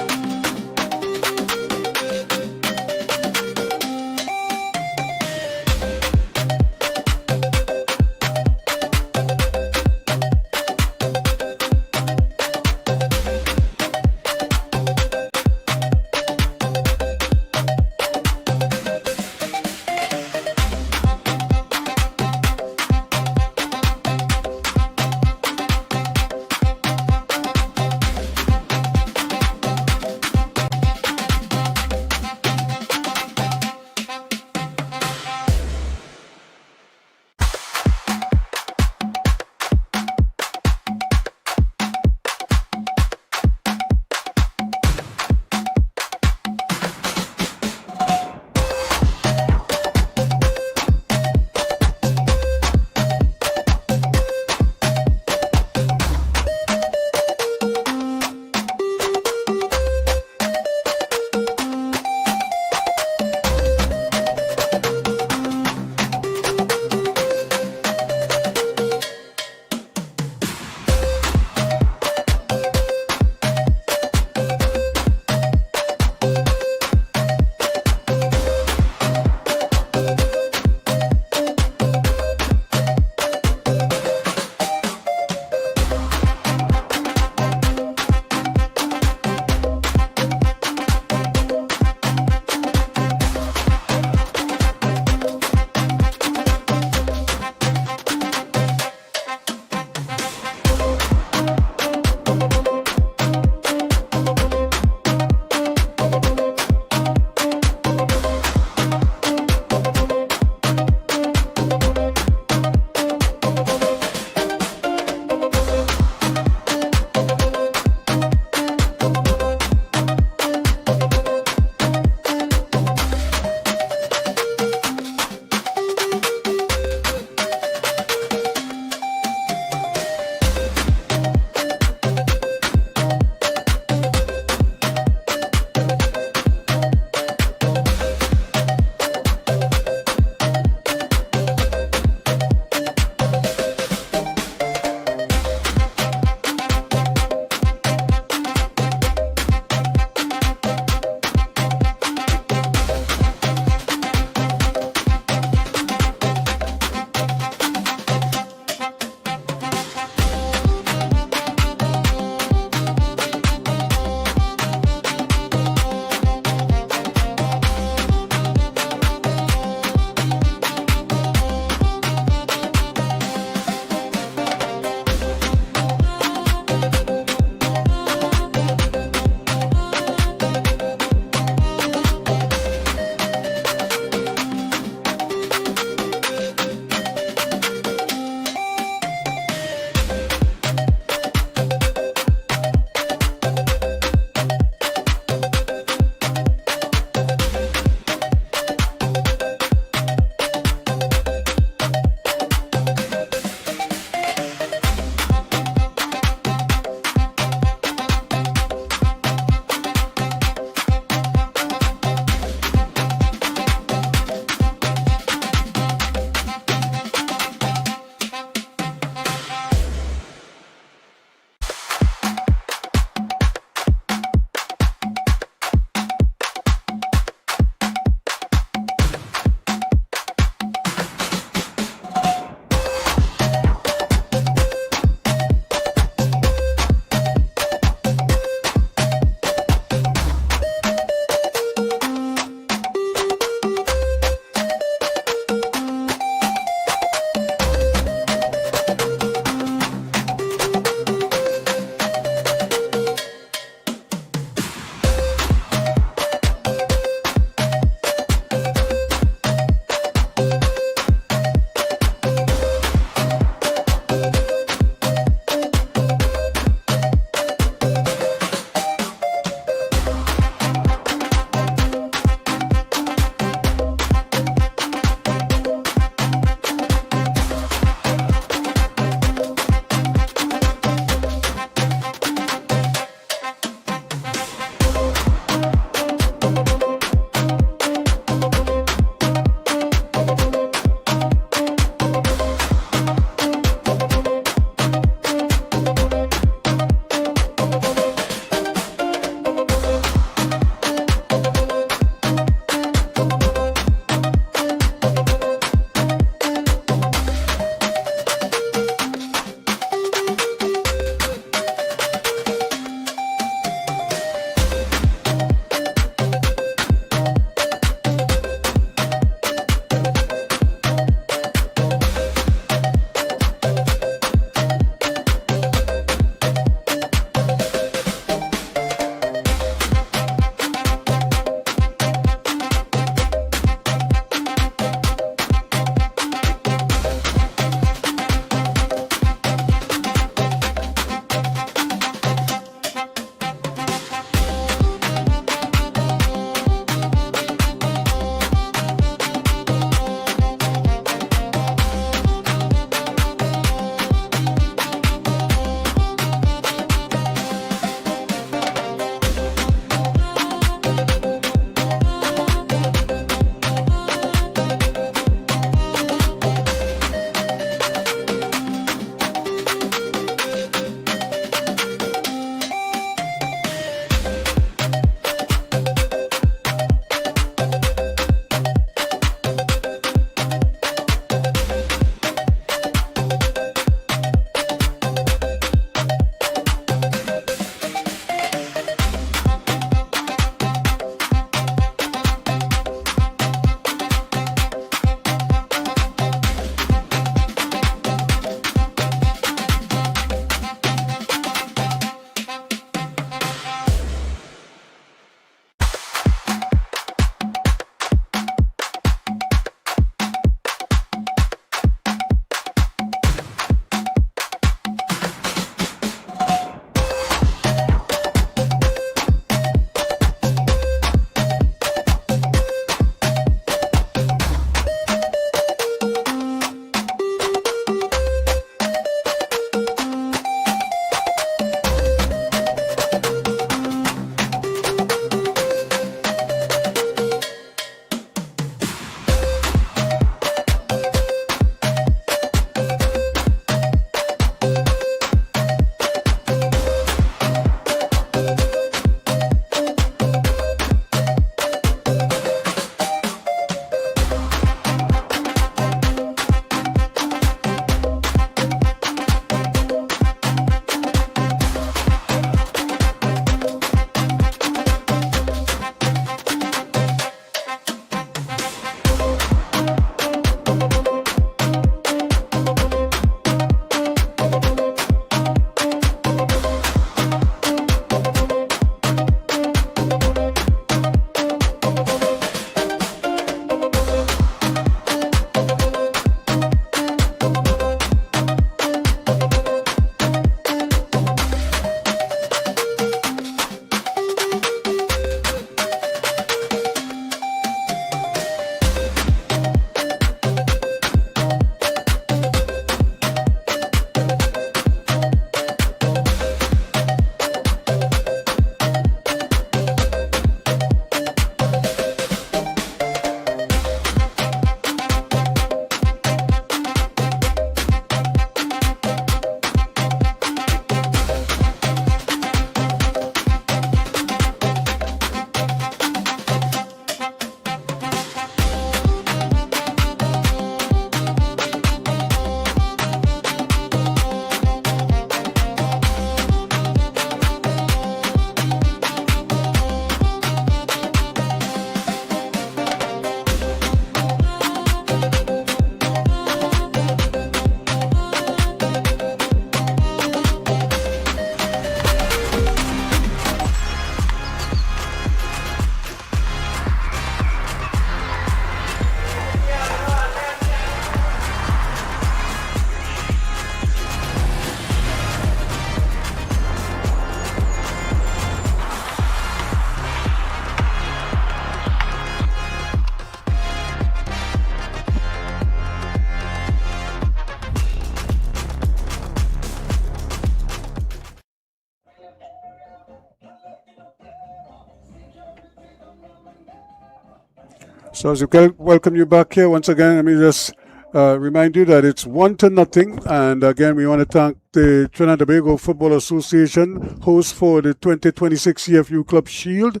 So as we welcome you back here once again, let me just remind you that it's 1-0, and again we want to thank the Trinidad and Tobago Football Association, host for the 2026 CFU Club Shield,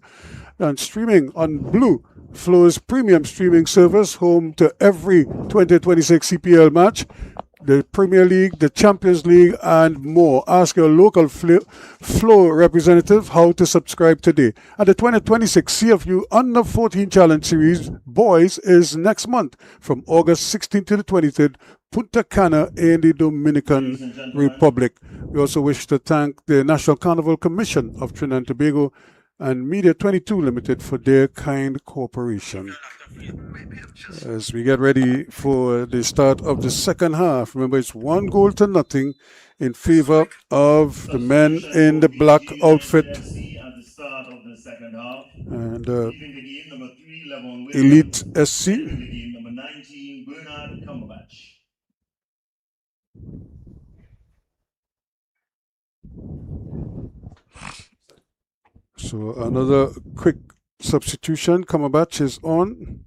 and streaming on Blue Flow's premium streaming service, home to every 2026 CPL match, the Premier League, the Champions League, and more. Ask your local Flow representative how to subscribe today. And the 2026 CFU Under 14 Challenge Series Boys is next month from August 16th to the 23rd, Punta Cana in the Dominican Republic. We also wish to thank the National Carnival Commission of Trinidad and Tobago and Media 22 Limited for their kind cooperation. As we get ready for the start of the second half, remember it's 1-0 in favor of the men in the black outfit and Elite SC. So another quick substitution. Cumberbatch is on.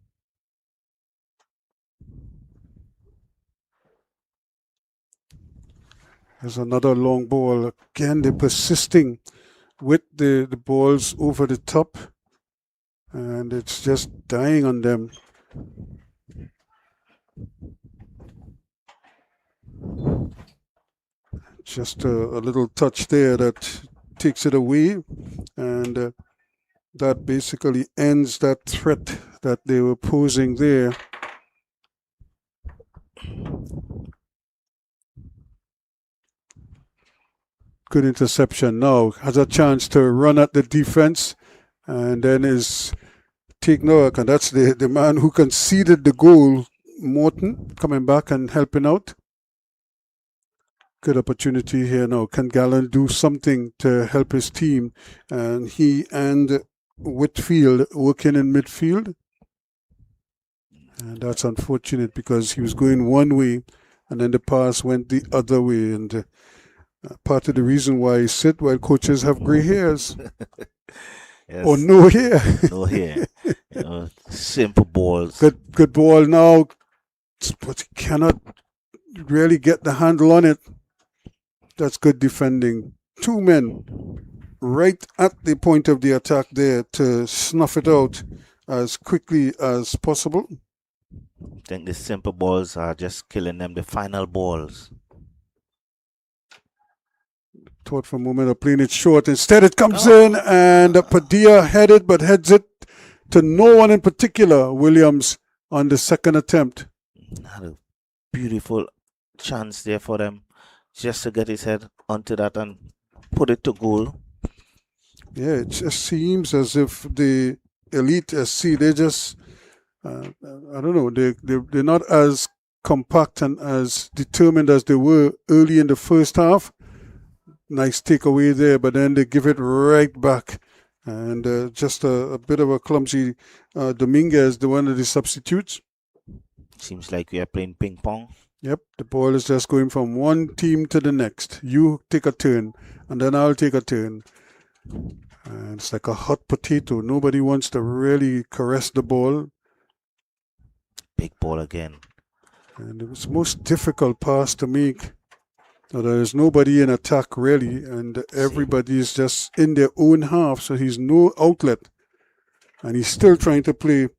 There's another long ball. Again, they're persisting with the balls over the top, and it's just dying on them. Just a little touch there that takes it away, and that basically ends that threat that they were posing there. Good interception now. Has a chance to run at the defense, and then is taken out. And that's the man who conceded the goal, Morton, coming back and helping out. Good opportunity here now. Can Gallen do something to help his team? And he and Whitfield working in midfield. And that's unfortunate because he was going one way and then the pass went the other way. And part of the reason why he sit while coaches have gray hairs. Yes. Or no hair. No hair. Simple balls. Good ball now, but he cannot really get the handle on it. That's good defending. Two men right at the point of the attack there to snuff it out as quickly as possible. I think the simple balls are just killing them, the final balls. Thought for a moment of playing it short. Instead it comes in, and Padilla headed, but heads it to no one in particular. Williams on the second attempt. Had a beautiful chance there for them just to get his head onto that and put it to goal. Yeah, it just seems as if the Elite SC, they just, I don't know, they're not as compact and as determined as they were early in the first half. Nice takeaway there, but then they give it right back. And just a bit of a clumsy Dominguez, the one of the substitutes. Seems like we are playing ping pong. Yep, the ball is just going from one team to the next. You take a turn, and then I'll take a turn. And it's like a hot potato. Nobody wants to really caress the ball. Big ball again. And it was the most difficult pass to make. Now, there is nobody in attack really, and everybody is just in their own half, so he's no outlet. And he's still trying to play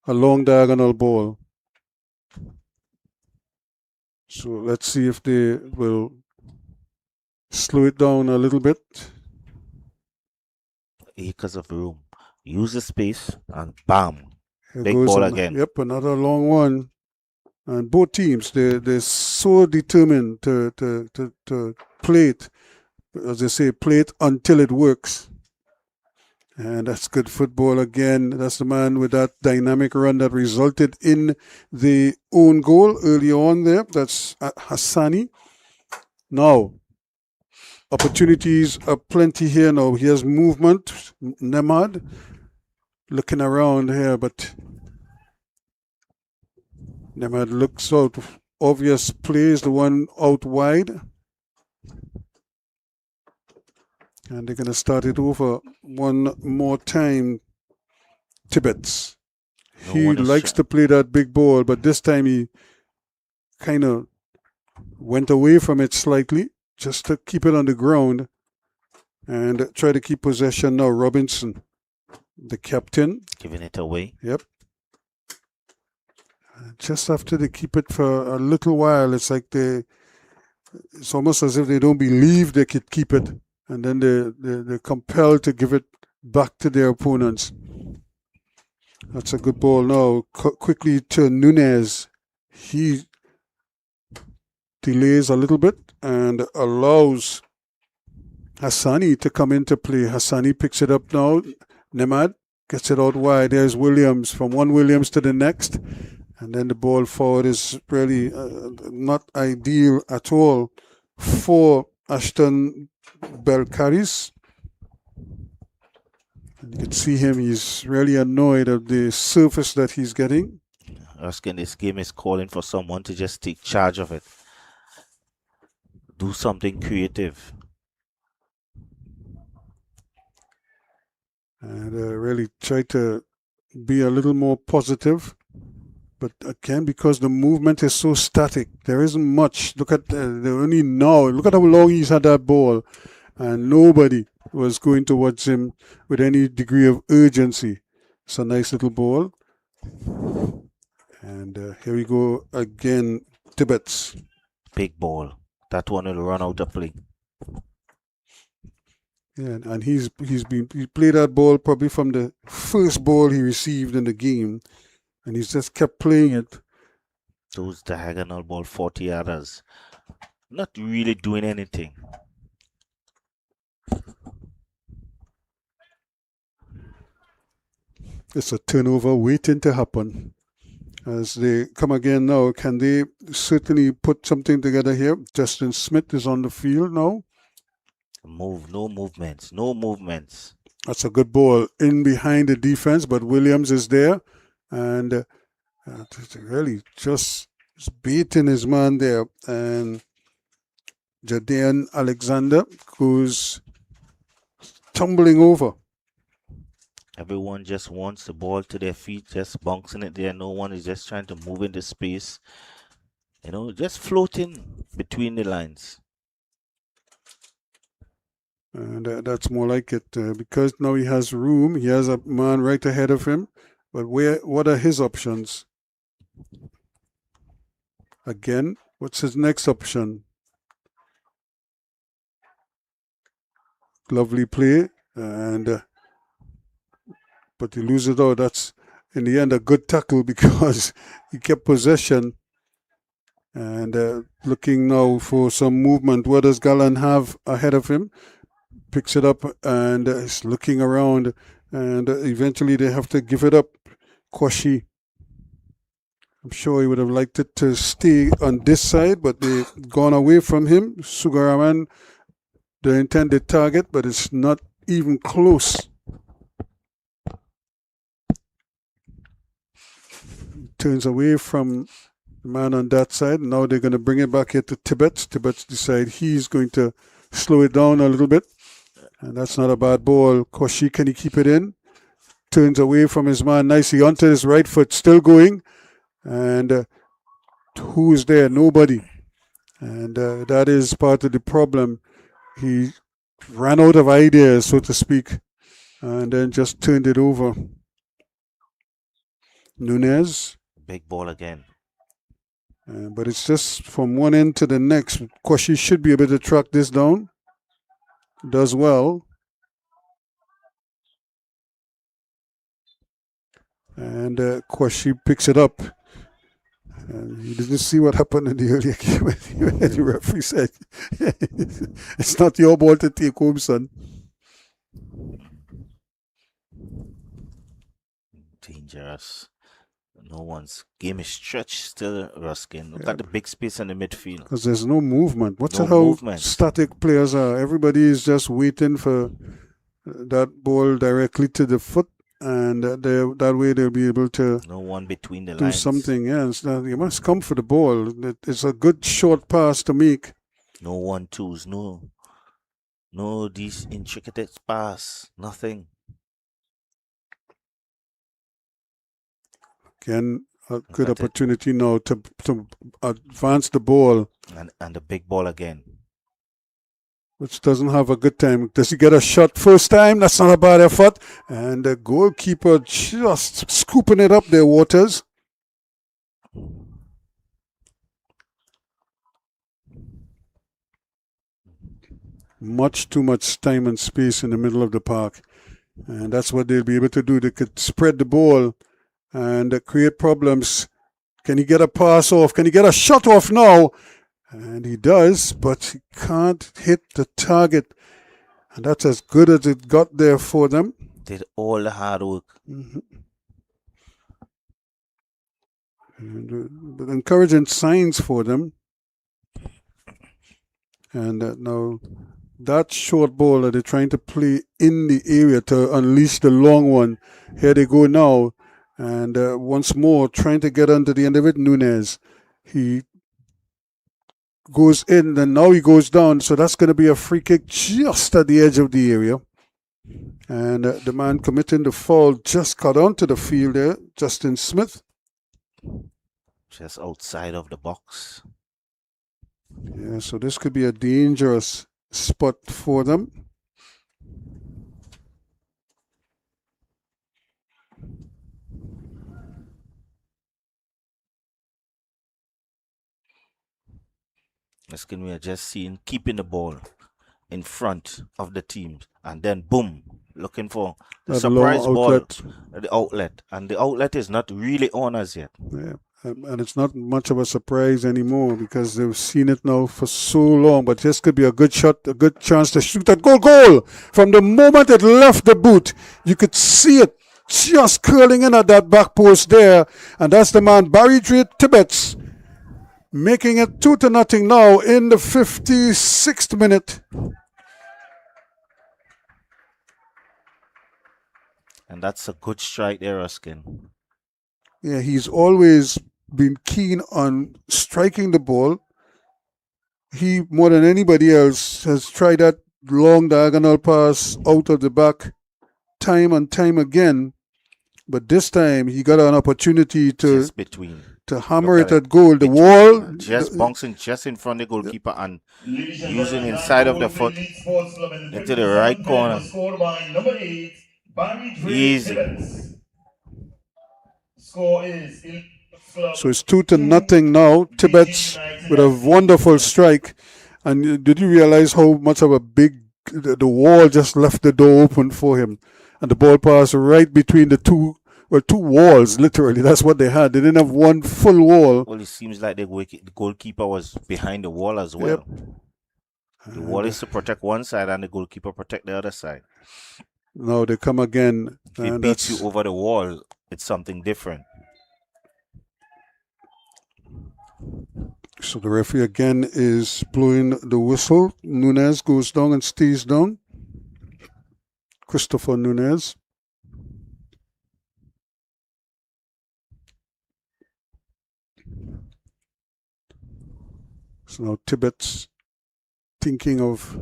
a long diagonal ball. So let's see if they will slow it down a little bit. Acres of room. Use the space and bam. Here Big goes ball again. Yep, another long one. And both teams, they're so determined to play it. As they say, play it until it works. And that's good football again. That's the man with that dynamic run that resulted in the own goal early on there. That's Hassani. Now, opportunities are plenty here now. He has movement. Nemad looking around here, but Nemad looks out. Obvious play is the one out wide. And they're going to start it over one more time. Tibbets. No He one is likes try- to play that big ball, but this time he kind of went away from it slightly just to keep it on the ground and try to keep possession now. Robinson, the captain. giving it away. Yep. Just after they keep it for a little while, it's like it's almost as if they don't believe they could keep it. And then they're compelled to give it back to their opponents. That's a good ball now. Quickly to Nunez. He delays a little bit and allows Hassani to come into play. Hassani picks it up now. Nemad gets it out wide. There's Williams, from one Williams to the next. And then the ball forward is really not ideal at all for Ashton Belcaris. You can see him, he's really annoyed at the surface that he's getting. Ruskin, this game is calling for someone to just take charge of it. Do something creative. And really try to be a little more positive. But again, because the movement is so static, there isn't much. Look at only now. Look at how long he's had that ball, and nobody was going towards him with any degree of urgency. It's a nice little ball. And here we go again. Tibbets. Big ball. That one will run out of play. Yeah, and he played that ball probably from the first ball he received in the game. And he's just kept playing it. Those diagonal ball 40 yarders. Not really doing anything. It's a turnover waiting to happen. As they come again now, can they certainly put something together here? Justin Smith is on the field now. No movements. No movements. That's a good ball in behind the defense, but Williams is there. And really just beating his man there. And Jadaean Alexander goes tumbling over. Everyone just wants the ball to their feet, just bouncing it there. No one is just trying to move into space. Just floating between the lines. And that's more like it. Because now he has room. He has a man right ahead of him. But what are his options? Again, what's his next option? Lovely play. And but he loses it out. That's, in the end, a good tackle because he kept possession. And looking now for some movement. What does Gallan have ahead of him? Picks it up and is looking around. And eventually they have to give it up. Kwashi. I'm sure he would have liked it to stay on this side, but they've gone away from him. Sugaraman, the intended target, but it's not even close. Turns away from the man on that side. Now they're going to bring it back here to Tibbets. Tibbets decide he's going to slow it down a little bit. And that's not a bad ball. Kwashi, can he keep it in? Turns away from his man nicely onto his right foot, still going. And who is there? Nobody. And that is part of the problem. He ran out of ideas, so to speak, and then just turned it over. Nunez. Big ball again. But it's just from one end to the next. Kwashi should be able to track this down. Does well. And Kwashi picks it up. You didn't see what happened in the earlier game when the referee said, it's not your ball to take home, son. Dangerous. No one's game is stretched still, Ruskin. Look at the big space in the midfield. Because there's no movement. What's No how movement. static players are? Everybody is just waiting for that ball directly to the foot. And that way they'll be able to No one between the do lines. something else. Now, you must come for the ball. It's a good short pass to make. No 1-2s. No these intricate pass. Nothing. Again, a good Got it. opportunity now to advance the ball, And the big ball again. which doesn't have a good time. Does he get a shot first time? That's not a bad effort. And the goalkeeper just scooping it up there, Waters. Much too much time and space in the middle of the park. And that's what they'll be able to do. They could spread the ball and create problems. Can he get a pass off? Can he get a shot off now? And he does, but he can't hit the target. And that's as good as it got there for them. Did all the hard work. And, encouraging signs for them. And now that short ball that they're trying to play in the area to unleash the long one. Here they go now. And once more, trying to get under the end of it, Nunez. He goes in, and now he goes down. So that's going to be a free kick just at the edge of the area. And the man committing the foul just got onto the field there, Justin Smith. Just outside of the box. Yeah, so this could be a dangerous spot for them. This can we are just seeing keeping the ball in front of the team, and then boom, looking for the That surprise long ball, outlet. the outlet, and the outlet is not really on as yet. Yeah. And it's not much of a surprise anymore because they've seen it now for so long. But this could be a good shot, a good chance to shoot that goal. From the moment it left the boot, you could see it just curling in at that back post there. And that's the man, Barry Tibbetts, making it 2-0 now in the 56th minute. And that's a good strike there, Ruskin. Yeah, he's always been keen on striking the ball. He, more than anybody else, has tried that long diagonal pass out of the back time and time again. But this time he got an opportunity to hammer it at goal. The wall just bouncing just in front of the goalkeeper and using inside of the foot into the right corner. Easy. Score is so it's 2-0 now. Tibbetts with a wonderful strike. And did you realize how much of a the wall just left the door open for him? And the ball passed right between the two walls, literally. That's what they had. They didn't have one full wall. Well, it seems like the goalkeeper was behind the wall as well. Yep. The wall is to protect one side and the goalkeeper protect the other side. Now they come again. If he beats you over the wall, it's something different. So the referee again is blowing the whistle. Nunez goes down and stays down. Christopher Nunez. So now Tibbetts thinking of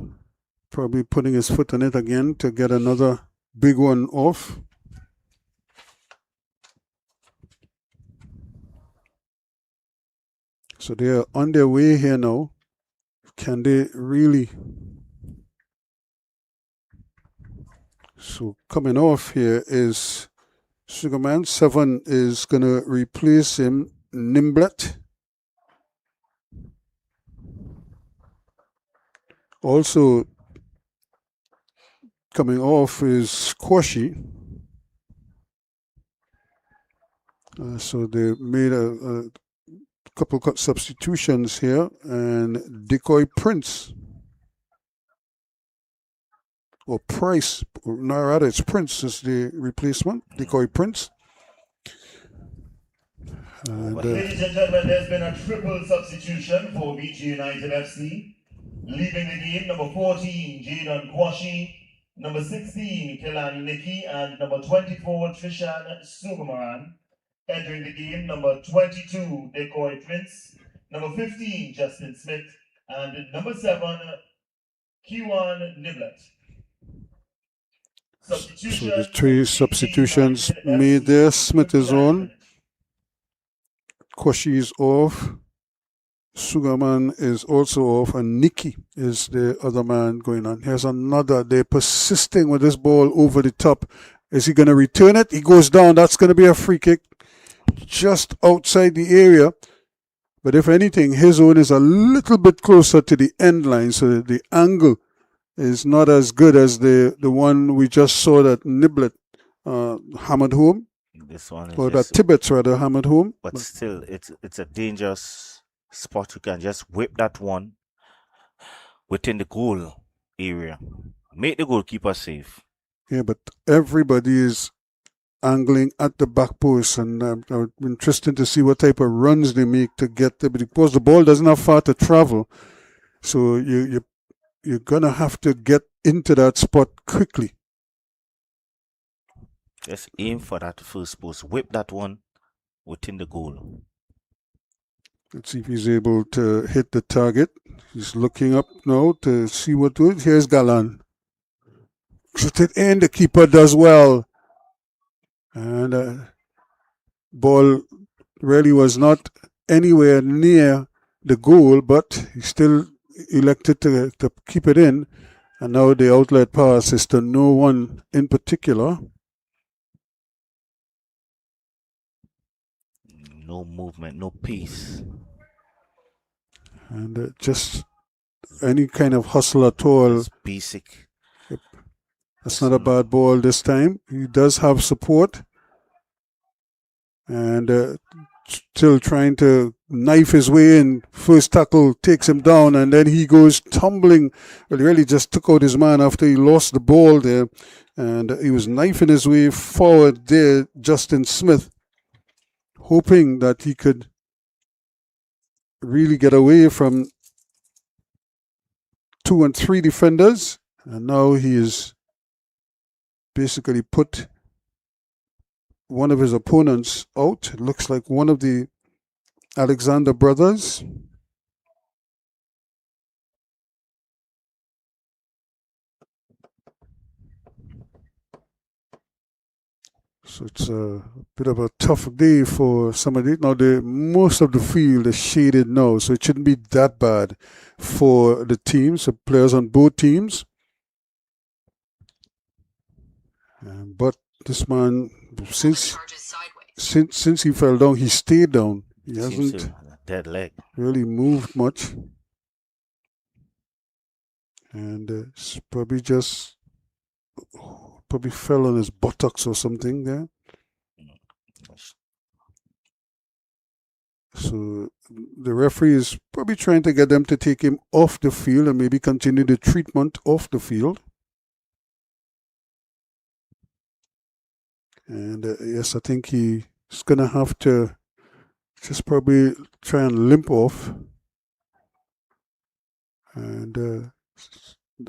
probably putting his foot on it again to get another big one off. So they are on their way here now. Can they really? So coming off here is Sugarman. 7 is going to replace him, Nimblet. Also coming off is Squashy. So they made a couple of substitutions here, and Decoy Prince, or Price, no, rather it's Prince is the replacement. Decoy Prince. Ladies and gentlemen, there's been a triple substitution for VG United FC. Leaving the game, number 14, Jadon Kwashi, number 16, Kelani Nikki, and number 24, Trishan Sugamaran. Entering the game, number 22, Decoy Prince, number 15, Justin Smith, and number 7, Kiwan Niblet. So the 3 substitutions made there. Smith is on. Koshi is off. Sugarman is also off, and Nikki is the other man going on. Here's another. They're persisting with this ball over the top. Is he going to return it? He goes down. That's going to be a free kick just outside the area. But if anything, his own is a little bit closer to the end line, so the angle is not as good as the one we just saw that Niblet hammered home. This one is Or just, that Tibbets rather hammered home. but still, it's a dangerous spot. You can just whip that one within the goal area. Make the goalkeeper safe. Yeah, but everybody is angling at the back post, and interesting to see what type of runs they make to get there, because the ball doesn't have far to travel, so you're gonna have to get into that spot quickly. Just aim for that first post. Whip that one within the goal. Let's see if he's able to hit the target. He's looking up now to see what to do. Here's Galan. Shoot it in. The keeper does well. And ball really was not anywhere near the goal, but he still elected to keep it in. And now the outlet pass is to no one in particular. No movement, no pace. And just any kind of hustle at all. It's basic. That's not a bad ball this time. He does have support. And still trying to knife his way in. First tackle takes him down, and then he goes tumbling. Well, he really just took out his man after he lost the ball there. And he was knifing his way forward there, Justin Smith, hoping that he could really get away from 2 and 3 defenders. And now he is basically put one of his opponents out. It looks like one of the Alexander brothers. So it's a bit of a tough day for somebody. Now, most of the field is shaded now, so it shouldn't be that bad for the teams, the players on both teams. But this man, since he fell down, he stayed down. He hasn't dead leg. really moved much. And it's probably fell on his buttocks or something there. So the referee is probably trying to get them to take him off the field and maybe continue the treatment off the field. And yes, I think he's going to have to just probably try and limp off. And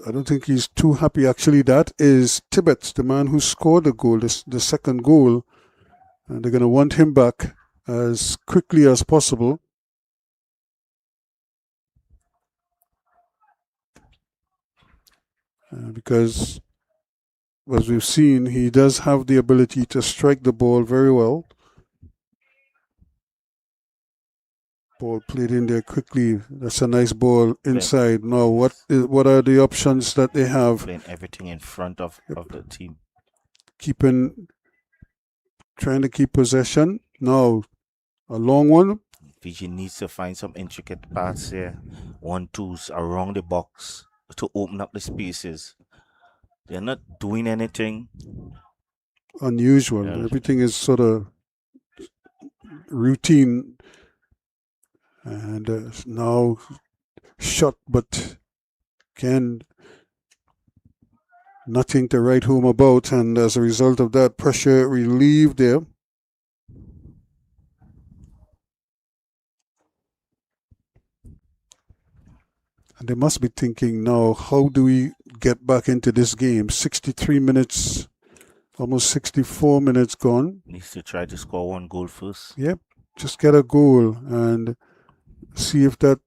I don't think he's too happy. Actually, that is Tibbets, the man who scored the goal, the second goal. And they're going to want him back as quickly as possible. Because, as we've seen, he does have the ability to strike the ball very well. Ball played in there quickly. That's a nice ball inside. Now, what are the options that they have? Playing everything in front of the team. Trying to keep possession. Now, a long one. Fiji needs to find some intricate paths here. 1-2s around the box to open up the spaces. They're not doing anything unusual. Yeah. Everything is sort of routine. And now shot, but again, nothing to write home about. And as a result of that, pressure relieved there. And they must be thinking now, how do we get back into this game? 63 minutes, almost 64 minutes gone. Needs to try to score one goal first. Yep, just get a goal and see if that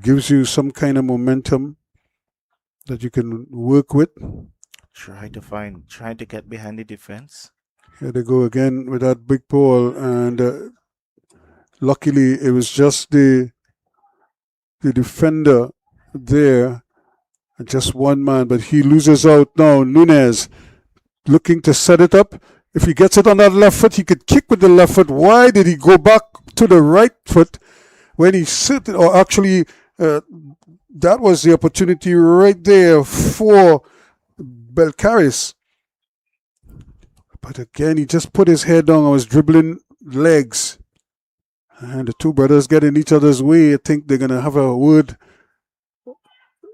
gives you some kind of momentum that you can work with. Try to get behind the defense. Here they go again with that big ball, and Luckily, it was just the defender there, just one man, but he loses out now. Nunez looking to set it up. If he gets it on that left foot, he could kick with the left foot. Why did he go back to the right foot when he sit? Or actually, that was the opportunity right there for Belcaris. But again, he just put his head down and was dribbling legs. And the two brothers get in each other's way. I think they're going to have a word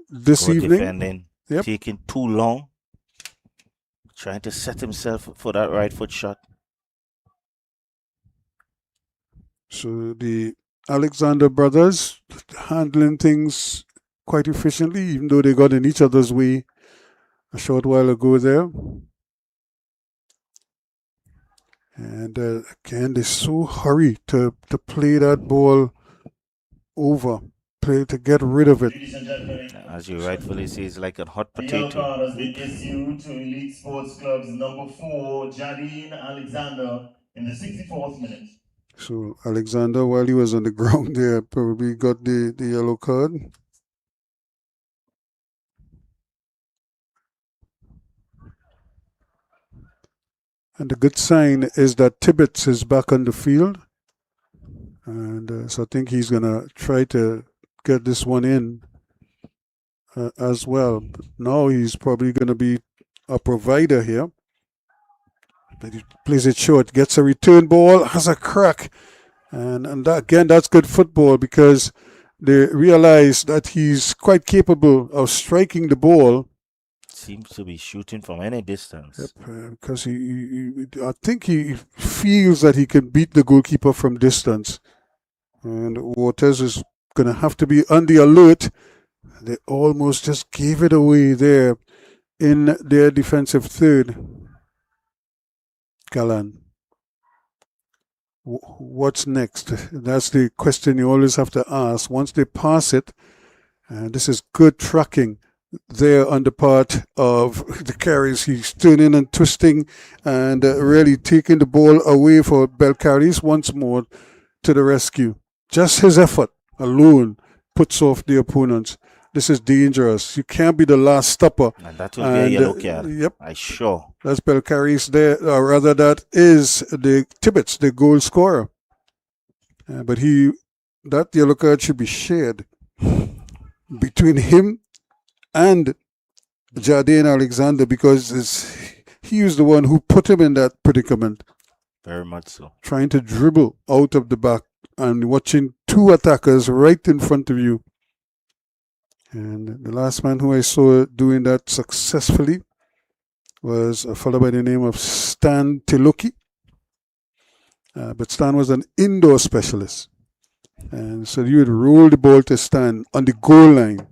this Good evening. defending, Yep. taking too long, trying to set himself for that right foot shot. So the Alexander brothers handling things quite efficiently, even though they got in each other's way a short while ago there. And again, they're so hurry to play that ball over, play to get rid of it. Ladies and gentlemen, As you rightfully say, it's like a hot the yellow potato. card has been issued to Elite Sports Club's number 4, Jadine Alexander, in the 64th minute. So Alexander, while he was on the ground there, probably got the yellow card. And the good sign is that Tibbetts is back on the field. And so I think he's going to try to get this one in as well. But now he's probably going to be a provider here. But he plays it short, gets a return ball, has a crack. And that, again, that's good football because they realize that he's quite capable of striking the ball. Seems to be shooting from any distance. Yep, because I think he feels that he can beat the goalkeeper from distance. And Waters is going to have to be on the alert. They almost just gave it away there in their defensive third. Galan. What's next? That's the question you always have to ask. Once they pass it, and this is good tracking there on the part of the carries. He's turning and twisting and really taking the ball away for Belcaris once more to the rescue. Just his effort alone puts off the opponents. This is dangerous. You can't be the last stopper. And that will be a yellow card. Yep. I sure. That's Belcaris there, or rather that is the Tibbetts, the goal scorer. But that yellow card should be shared between him and Jardine Alexander because he was the one who put him in that predicament. Very much so. Trying to dribble out of the back and watching two attackers right in front of you. And the last man who I saw doing that successfully was a fellow by the name of Stan Tiloki. But Stan was an indoor specialist. And so you would roll the ball to Stan on the goal line.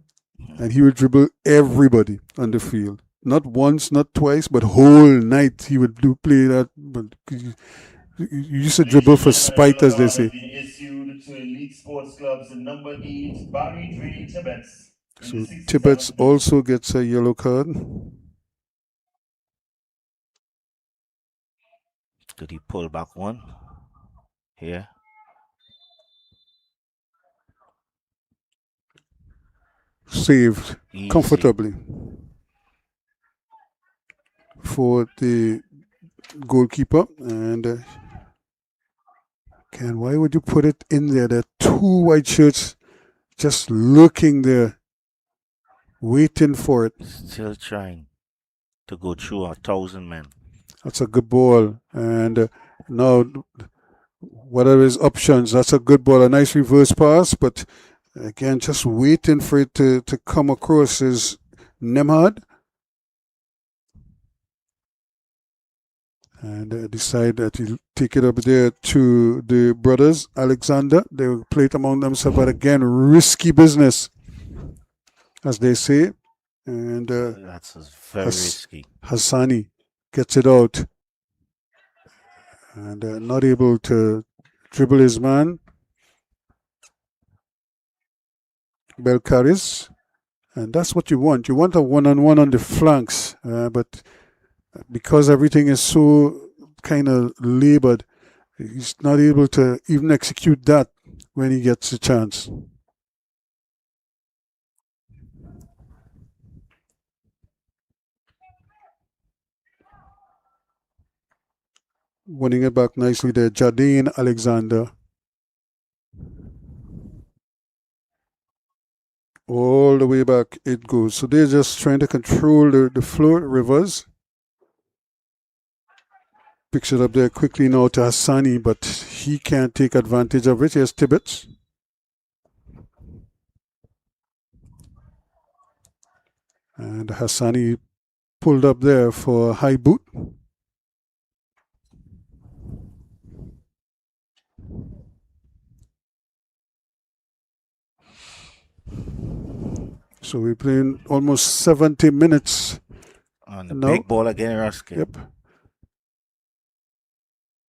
And he would dribble everybody on the field. Not once, not twice, but whole night he would play that. But you used to dribble for spite, as they say. Issued to Elite Sports Club's number 8, Barry Dre Tibbetts. So Tibbetts also gets a yellow card. Did he pull back one? Here. Saved Easy. comfortably for the goalkeeper. And again, why would you put it in there? There are two white shirts just looking there, waiting for it. Still trying to go through 1,000 men. That's a good ball. And now, whatever his options, that's a good ball. A nice reverse pass, but again, just waiting for it to come across is Nemhard. And decide that he'll take it up there to the brothers, Alexander. They will play it among themselves, but again, risky business, as they say. And That's very risky. Hassani gets it out. And not able to dribble his man. Belcaris, and that's what you want. You want a one-on-one on the flanks, but because everything is so kind of labored, He's not able to even execute that when he gets a chance. Winning it back nicely there, Jardine Alexander. All the way back it goes. So they're just trying to control the flow, reverse. Picks it up there quickly now to Hassani, but he can't take advantage of it. Here's Tibbetts. And Hassani pulled up there for a high boot. So we're playing almost 70 minutes. On the now. big ball again, Ruskin. Yep.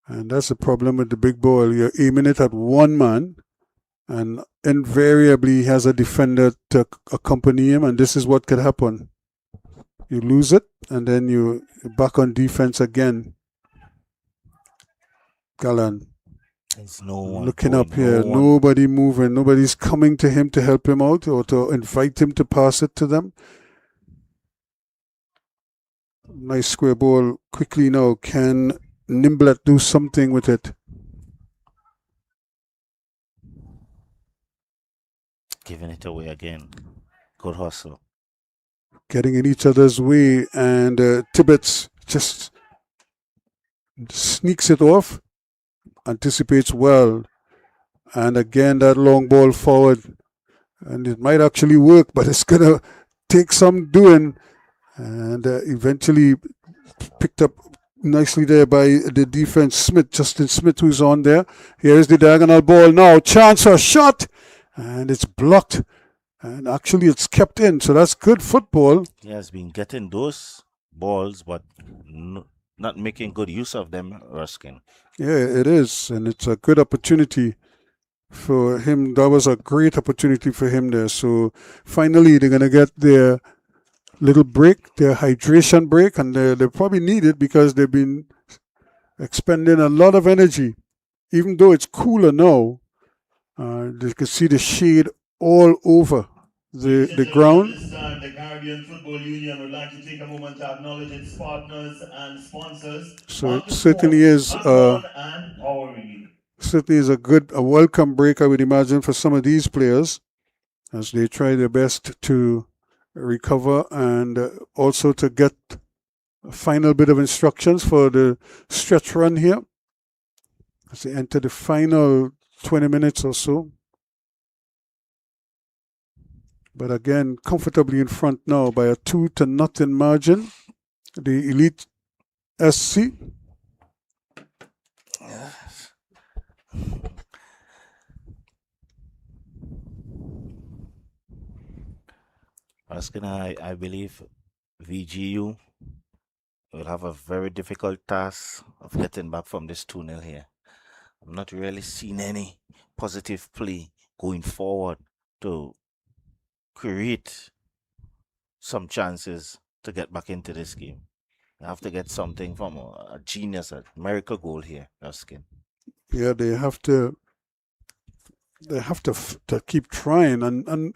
And that's the problem with the big ball. You're aiming it at one man, and invariably he has a defender to accompany him, and this is what could happen. You lose it, and then you're back on defense again. Gallan. There's no one looking up here. Nobody moving. Nobody's coming to him to help him out or to invite him to pass it to them. Nice square ball. Quickly now. Can Nimblet do something with it? Giving it away again. Good hustle. Getting in each other's way, and Tibbetts just sneaks it off. Anticipates well, and again that long ball forward, and it might actually work, but it's gonna take some doing, and eventually picked up nicely there by the defense. Smith, Justin Smith, who's on there. Here is the diagonal ball now, chance for a shot, and it's blocked, and actually it's kept in, so that's good football. He has been getting those balls, but not making good use of them, Ruskin. Yeah, it is, and it's a good opportunity for him. That was a great opportunity for him there. So finally, they're going to get their little break, their hydration break, and they probably need it because they've been expending a lot of energy. Even though it's cooler now, you can see the shade all over the ground. This time, the Caribbean Football Union would like to take a moment to acknowledge its partners and sponsors. So it certainly is a welcome break, I would imagine, for some of these players as they try their best to recover and also to get a final bit of instructions for the stretch run here as they enter the final 20 minutes or so. But again, comfortably in front now by a 2-0 margin. The Elite SC. Asking, I believe VGU will have a very difficult task of getting back from this 2-0 here. I'm not really seeing any positive play going forward to create some chances to get back into this game. You have to get something from a genius, a miracle goal here, Ruskin. Yeah, they have to keep trying and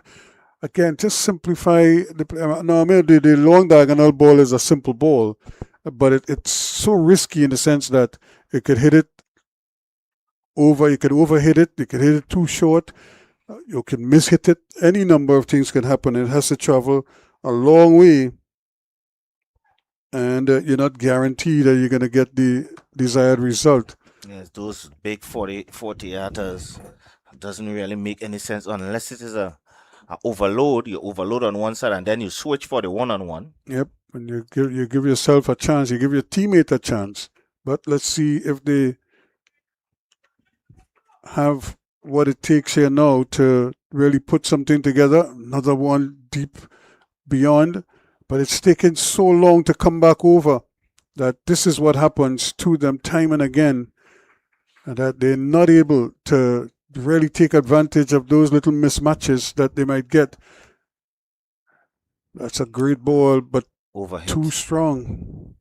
again, just simplify the play. No, I mean the long diagonal ball is a simple ball, but it's so risky in the sense that it could hit it over, you could overhit it, you could hit it too short, you can mishit it. Any number of things can happen. It has to travel a long way, and you're not guaranteed that you're going to get the desired result. Yes, those big 40-yarders doesn't really make any sense unless it is a overload. You overload on one side and then you switch for the one-on-one. Yep, and you give yourself a chance. You give your teammate a chance. But let's see if they have what it takes here now to really put something together. Another one deep beyond, but it's taken so long to come back over that this is what happens to them time and again, and that they're not able to really take advantage of those little mismatches that they might get. That's a great ball, but Overhit. too strong.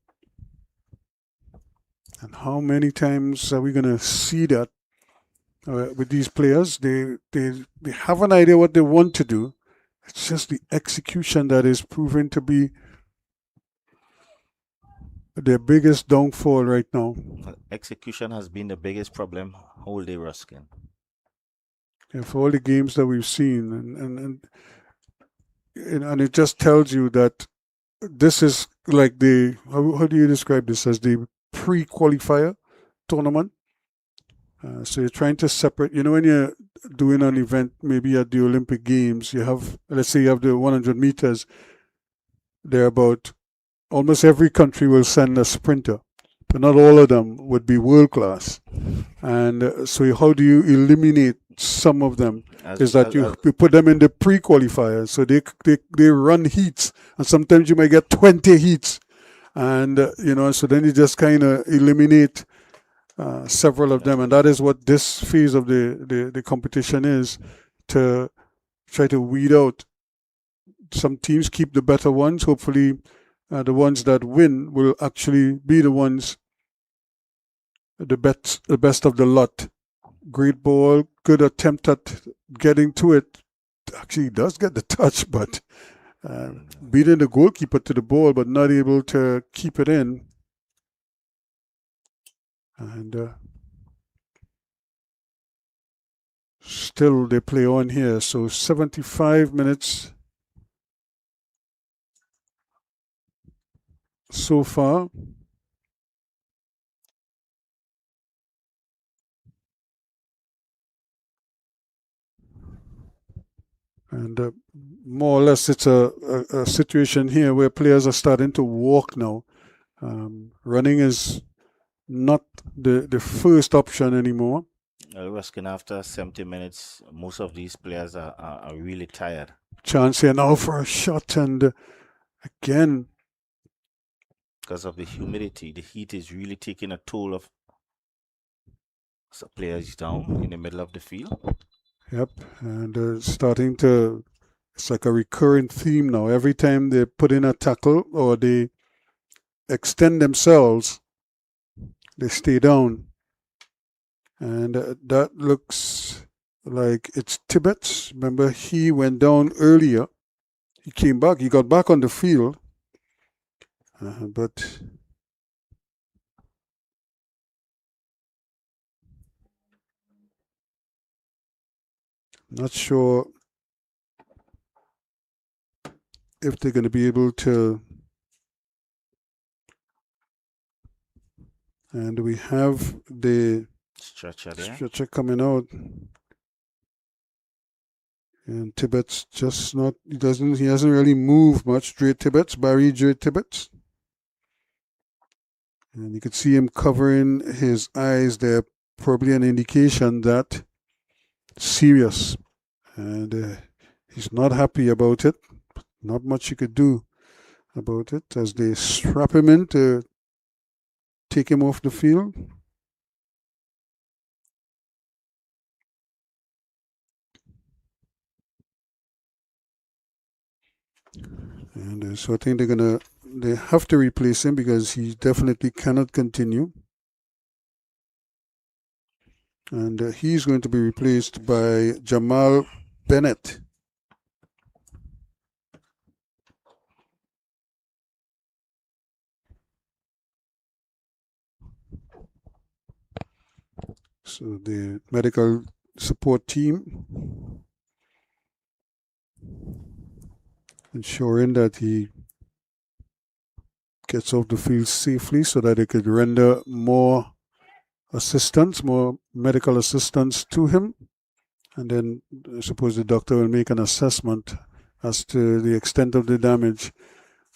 And how many times are we going to see that with these players? They have an idea what they want to do. It's just the execution that is proven to be their biggest downfall right now. Execution has been the biggest problem whole day, Ruskin. Yeah, for all the games that we've seen, and it just tells you that this is like the how do you describe this, as the pre-qualifier tournament? So you're trying to separate. When you're doing an event, maybe at the Olympic Games, you have, let's say, you have the 100 meters. There about almost every country will send a sprinter, but not all of them would be world class. And so how do you eliminate some of them? You put them in the pre-qualifiers, so they run heats, and sometimes you might get 20 heats, and so then you just kind of eliminate several of them, and that is what this phase of the competition is, to try to weed out. Some teams keep the better ones. Hopefully, the ones that win will actually be the ones, the best of the lot. Great ball, good attempt at getting to it. Actually, does get the touch, but beating the goalkeeper to the ball, but not able to keep it in. And still they play on here. So 75 minutes so far. And more or less it's a situation here where players are starting to walk now. Running is not the first option anymore. Ruskin, after 70 minutes, most of these players are really tired. Chance here now for a shot, and again, because of the humidity, the heat is really taking a toll of some players down in the middle of the field. Yep, and starting to, it's like a recurring theme now. Every time they put in a tackle or they extend themselves, they stay down. And that looks like it's Tibbetts. Remember, he went down earlier. He came back. He got back on the field. But not sure if they're going to be able to. And we have the stretcher coming out. And Tibbetts just not, he hasn't really moved much. Barry J. Tibbetts. And you could see him covering his eyes there, probably an indication that serious. And he's not happy about it. Not much you could do about it as they strap him in to take him off the field. And so I think they have to replace him because he definitely cannot continue. And he's going to be replaced by Jamal Bennett. So the medical support team ensuring that he gets off the field safely so that they could render more assistance, more medical assistance to him. And then I suppose the doctor will make an assessment as to the extent of the damage.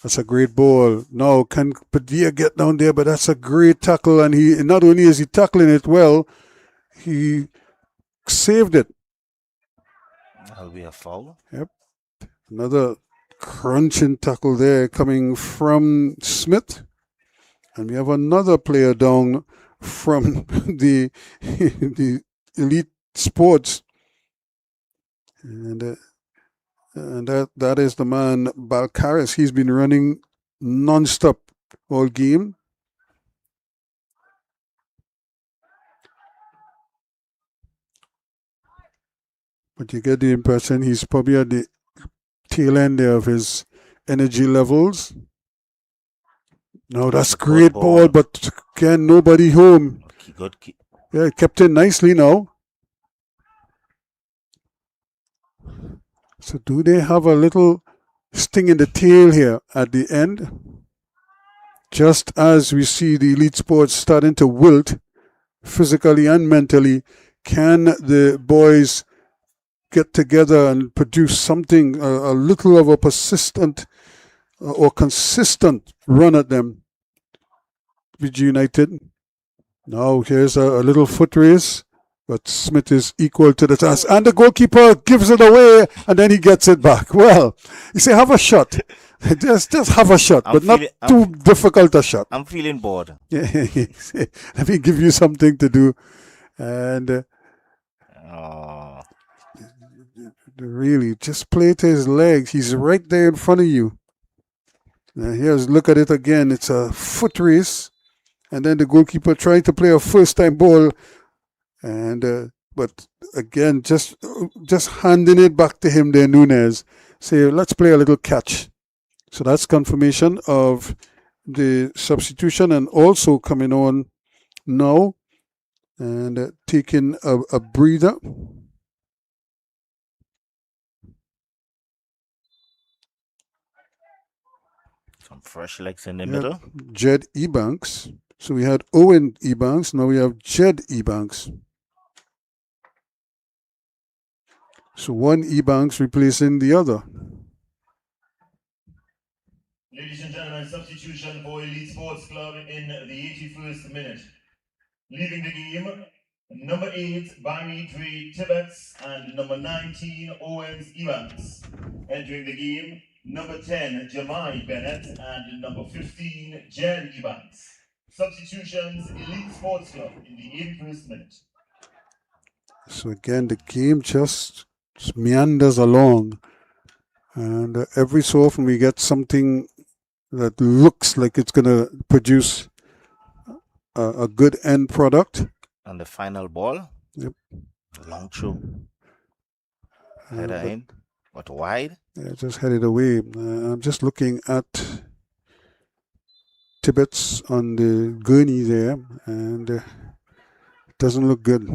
That's a great ball. Now, can Padilla get down there? But that's a great tackle. And he, not only is he tackling it well, he saved it. That'll be a foul. Yep. Another crunching tackle there coming from Smith. And we have another player down from the elite sports. And that is the man, Balcaris. He's been running non-stop all game. But you get the impression he's probably at the tail end there of his energy levels. Now that's great ball, but again, nobody home. Good. Yeah, kept it nicely now. So do they have a little sting in the tail here at the end? Just as we see the elite sports starting to wilt physically and mentally, can the boys get together and produce something, a little of a persistent or consistent run at them? VG United. Now here's a little foot race, but Smith is equal to the task. And the goalkeeper gives it away, and then he gets it back. Well, you say have a shot. Just have a shot, but not too difficult a shot. I'm feeling bored. Let me give you something to do. And really, just play to his legs. He's right there in front of you. Now here's, look at it again. It's a foot race. And then the goalkeeper trying to play a first-time ball. And but again, just handing it back to him there, Nunez. Say, let's play a little catch. So that's confirmation of the substitution, and also coming on now and taking a breather. Some fresh legs in the middle. Jed Ebanks. So we had Owen Ebanks, now we have Jed Ebanks. So one Ebanks replacing the other. Ladies and gentlemen, substitution for Elite Sports Club in the 81st minute. Leaving the game, number 8, Barry Dre Tibbetts, and number 19, Owens Evans. Entering the game, number 10, Jamai Bennett, and number 15, Jed Evans. Substitutions, Elite Sports Club in the 81st minute. So again, the game just meanders along. And every so often we get something that looks like it's going to produce a good end product. And the final ball. Yep. Long throw. Header in, but wide. Yeah, just headed away. I'm just looking at Tibbetts on the gurney there, and it doesn't look good.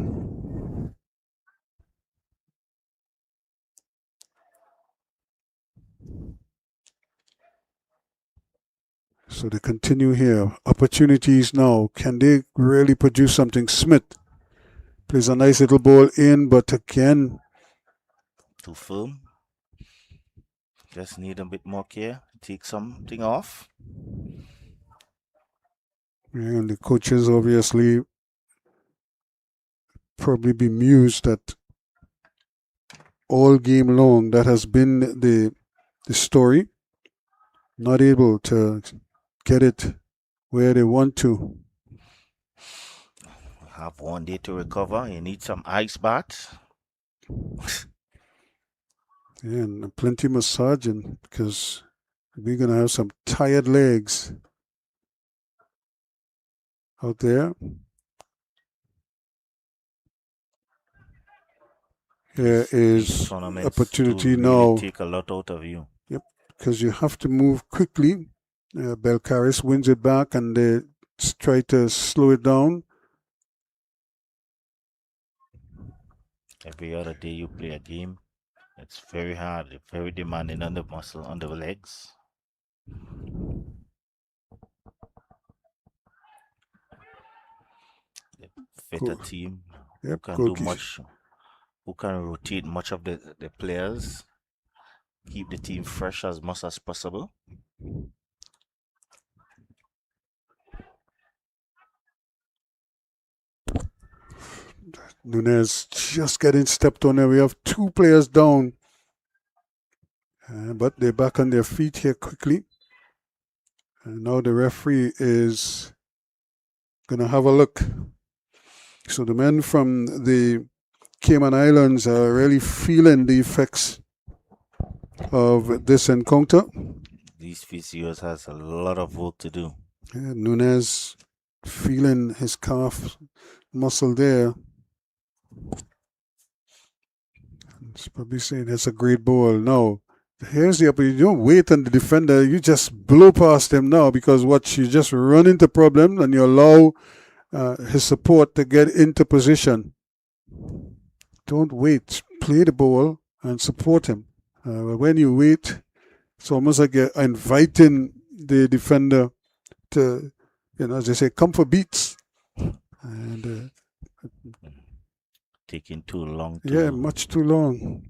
So they continue here. Opportunities now. Can they really produce something? Smith plays a nice little ball in, but again, too firm. Just need a bit more care. Take something off. And the coaches obviously probably bemused that all game long that has been the story. Not able to get it where they want to. Have one day to recover. You need some ice baths. Yeah, and plenty massaging, because we're going to have some tired legs out there. Here is opportunity really now. Take a lot out of you. Yep, because you have to move quickly. Belcaris wins it back, and they try to slow it down. Every other day you play a game, it's very hard, very demanding on the muscle, on the legs. The fitter team, yep, who can do much, who can rotate much of the players, keep the team fresh as much as possible. Nunez just getting stepped on there. We have 2 players down. But they're back on their feet here quickly. And now the referee is going to have a look. So the men from the Cayman Islands are really feeling the effects of this encounter. These physios has a lot of work to do. Yeah, Nunez feeling his calf muscle there. He's probably saying that's a great ball. No. Here's the opportunity. You don't wait on the defender. You just blow past him now because you just run into problems and you allow his support to get into position. Don't wait. Play the ball and support him. When you wait, it's almost like you're inviting the defender to, as they say, come for beats. And taking too long. Much too long.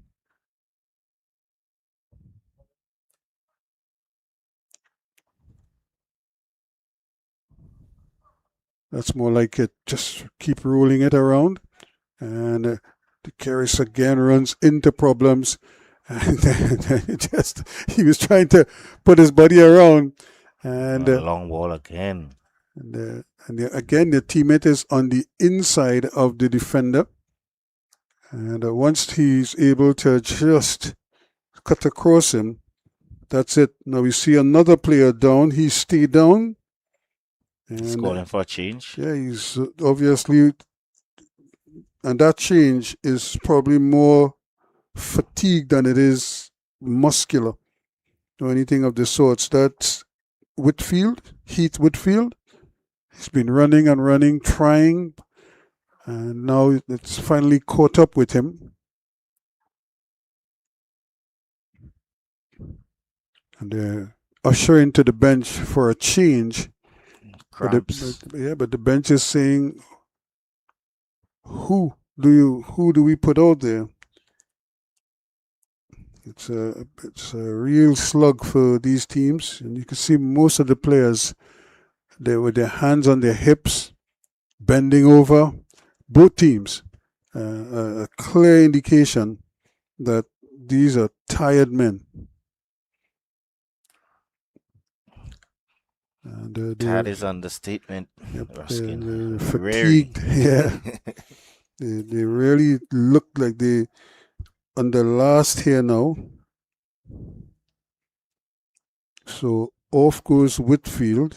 That's more like it. Just keep rolling it around. And the Keris again runs into problems. And then he was trying to put his body around. And long ball again. And again, the teammate is on the inside of the defender. And once he's able to just cut across him, that's it. Now we see another player down. He stayed down. And he's calling for a change. Yeah, he's obviously, and that change is probably more fatigue than it is muscular or anything of the sorts. That's Heath Whitfield. He's been running and running, trying, and now it's finally caught up with him. And they're ushering to the bench for a change. But the bench is saying, who do we put out there? It's a real slug for these teams, and you can see most of the players, they with their hands on their hips, bending over. Both teams, a clear indication that these are tired men. And that is understatement. Yep, they're fatigued. Yeah, they really look like they on the last here now. So off goes Whitfield,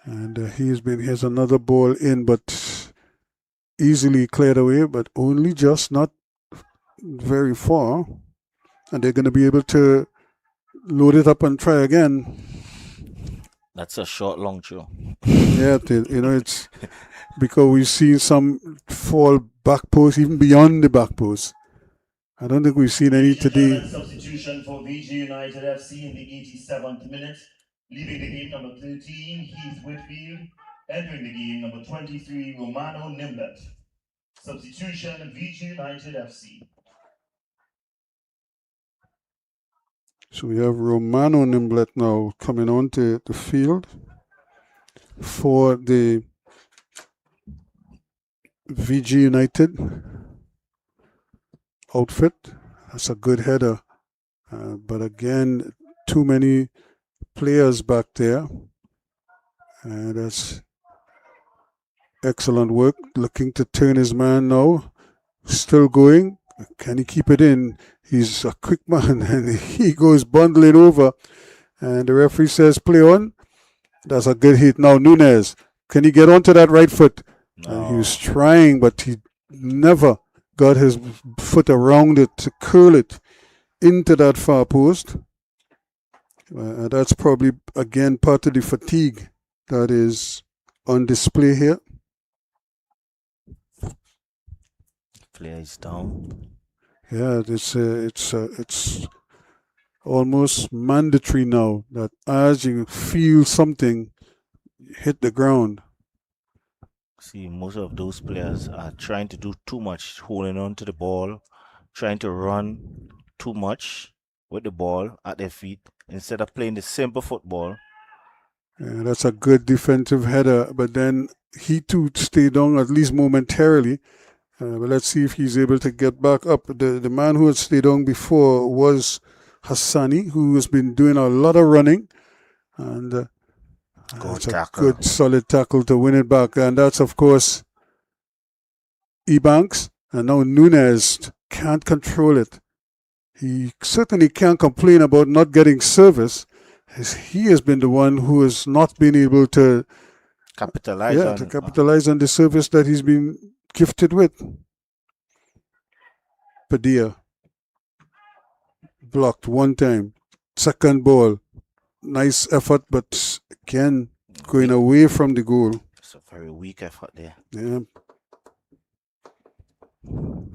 and here's another ball in, but easily cleared away, but only just not very far, and they're going to be able to load it up and try again. That's a short, long throw. Yeah, it's because we've seen some fall back post, even beyond the back post. I don't think we've seen any today. Substitution for VG United FC in the 87th minute. Leaving the game, number 13, Heath Whitfield. Entering the game, number 23, Romano Nimblet. Substitution, VG United FC. So we have Romano Nimblet now coming onto the field for the VG United outfit. That's a good header. But again, too many players back there. And that's excellent work. Looking to turn his man now. Still going. Can he keep it in? He's a quick man and he goes bundling over. And the referee says, play on. That's a good hit. Now Nunez, can he get onto that right foot? No. He was trying, but he never got his foot around it to curl it into that far post. That's probably, again, part of the fatigue that is on display here. Player is down. Yeah, it's almost mandatory now that as you feel something hit the ground. See, most of those players are trying to do too much, holding on to the ball, trying to run too much with the ball at their feet instead of playing the simple football. Yeah, that's a good defensive header, but then he too stayed down at least momentarily. But let's see if he's able to get back up. The man who had stayed down before was Hassani, who has been doing a lot of running. And it's a good, solid tackle to win it back. And that's, of course, Ebanks. And now Nunez can't control it. He certainly can't complain about not getting service. He has been the one who has not been able to capitalize on the service that he's been gifted with. Padilla. Blocked one time. Second ball. Nice effort, but again, going away from the goal. It's a very weak effort there. Yeah.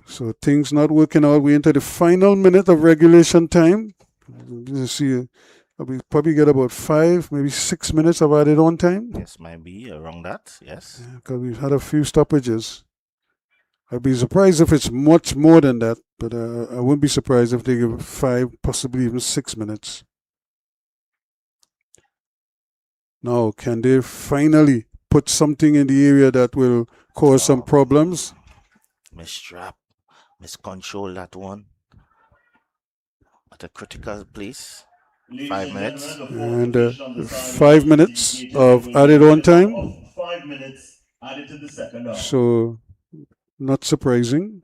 So things not working out. We enter the final minute of regulation time. You see, we probably get about 5, maybe 6 minutes of added on time. Yes, might be around that. Yes. Because we've had a few stoppages. I'd be surprised if it's much more than that, but I wouldn't be surprised if they give 5, possibly even 6 minutes. Now, can they finally put something in the area that will cause some problems? Mistrap, miscontrol that one at a critical place. 5 minutes. And 5 minutes of added on time. 5 minutes added to the second half. So, not surprising.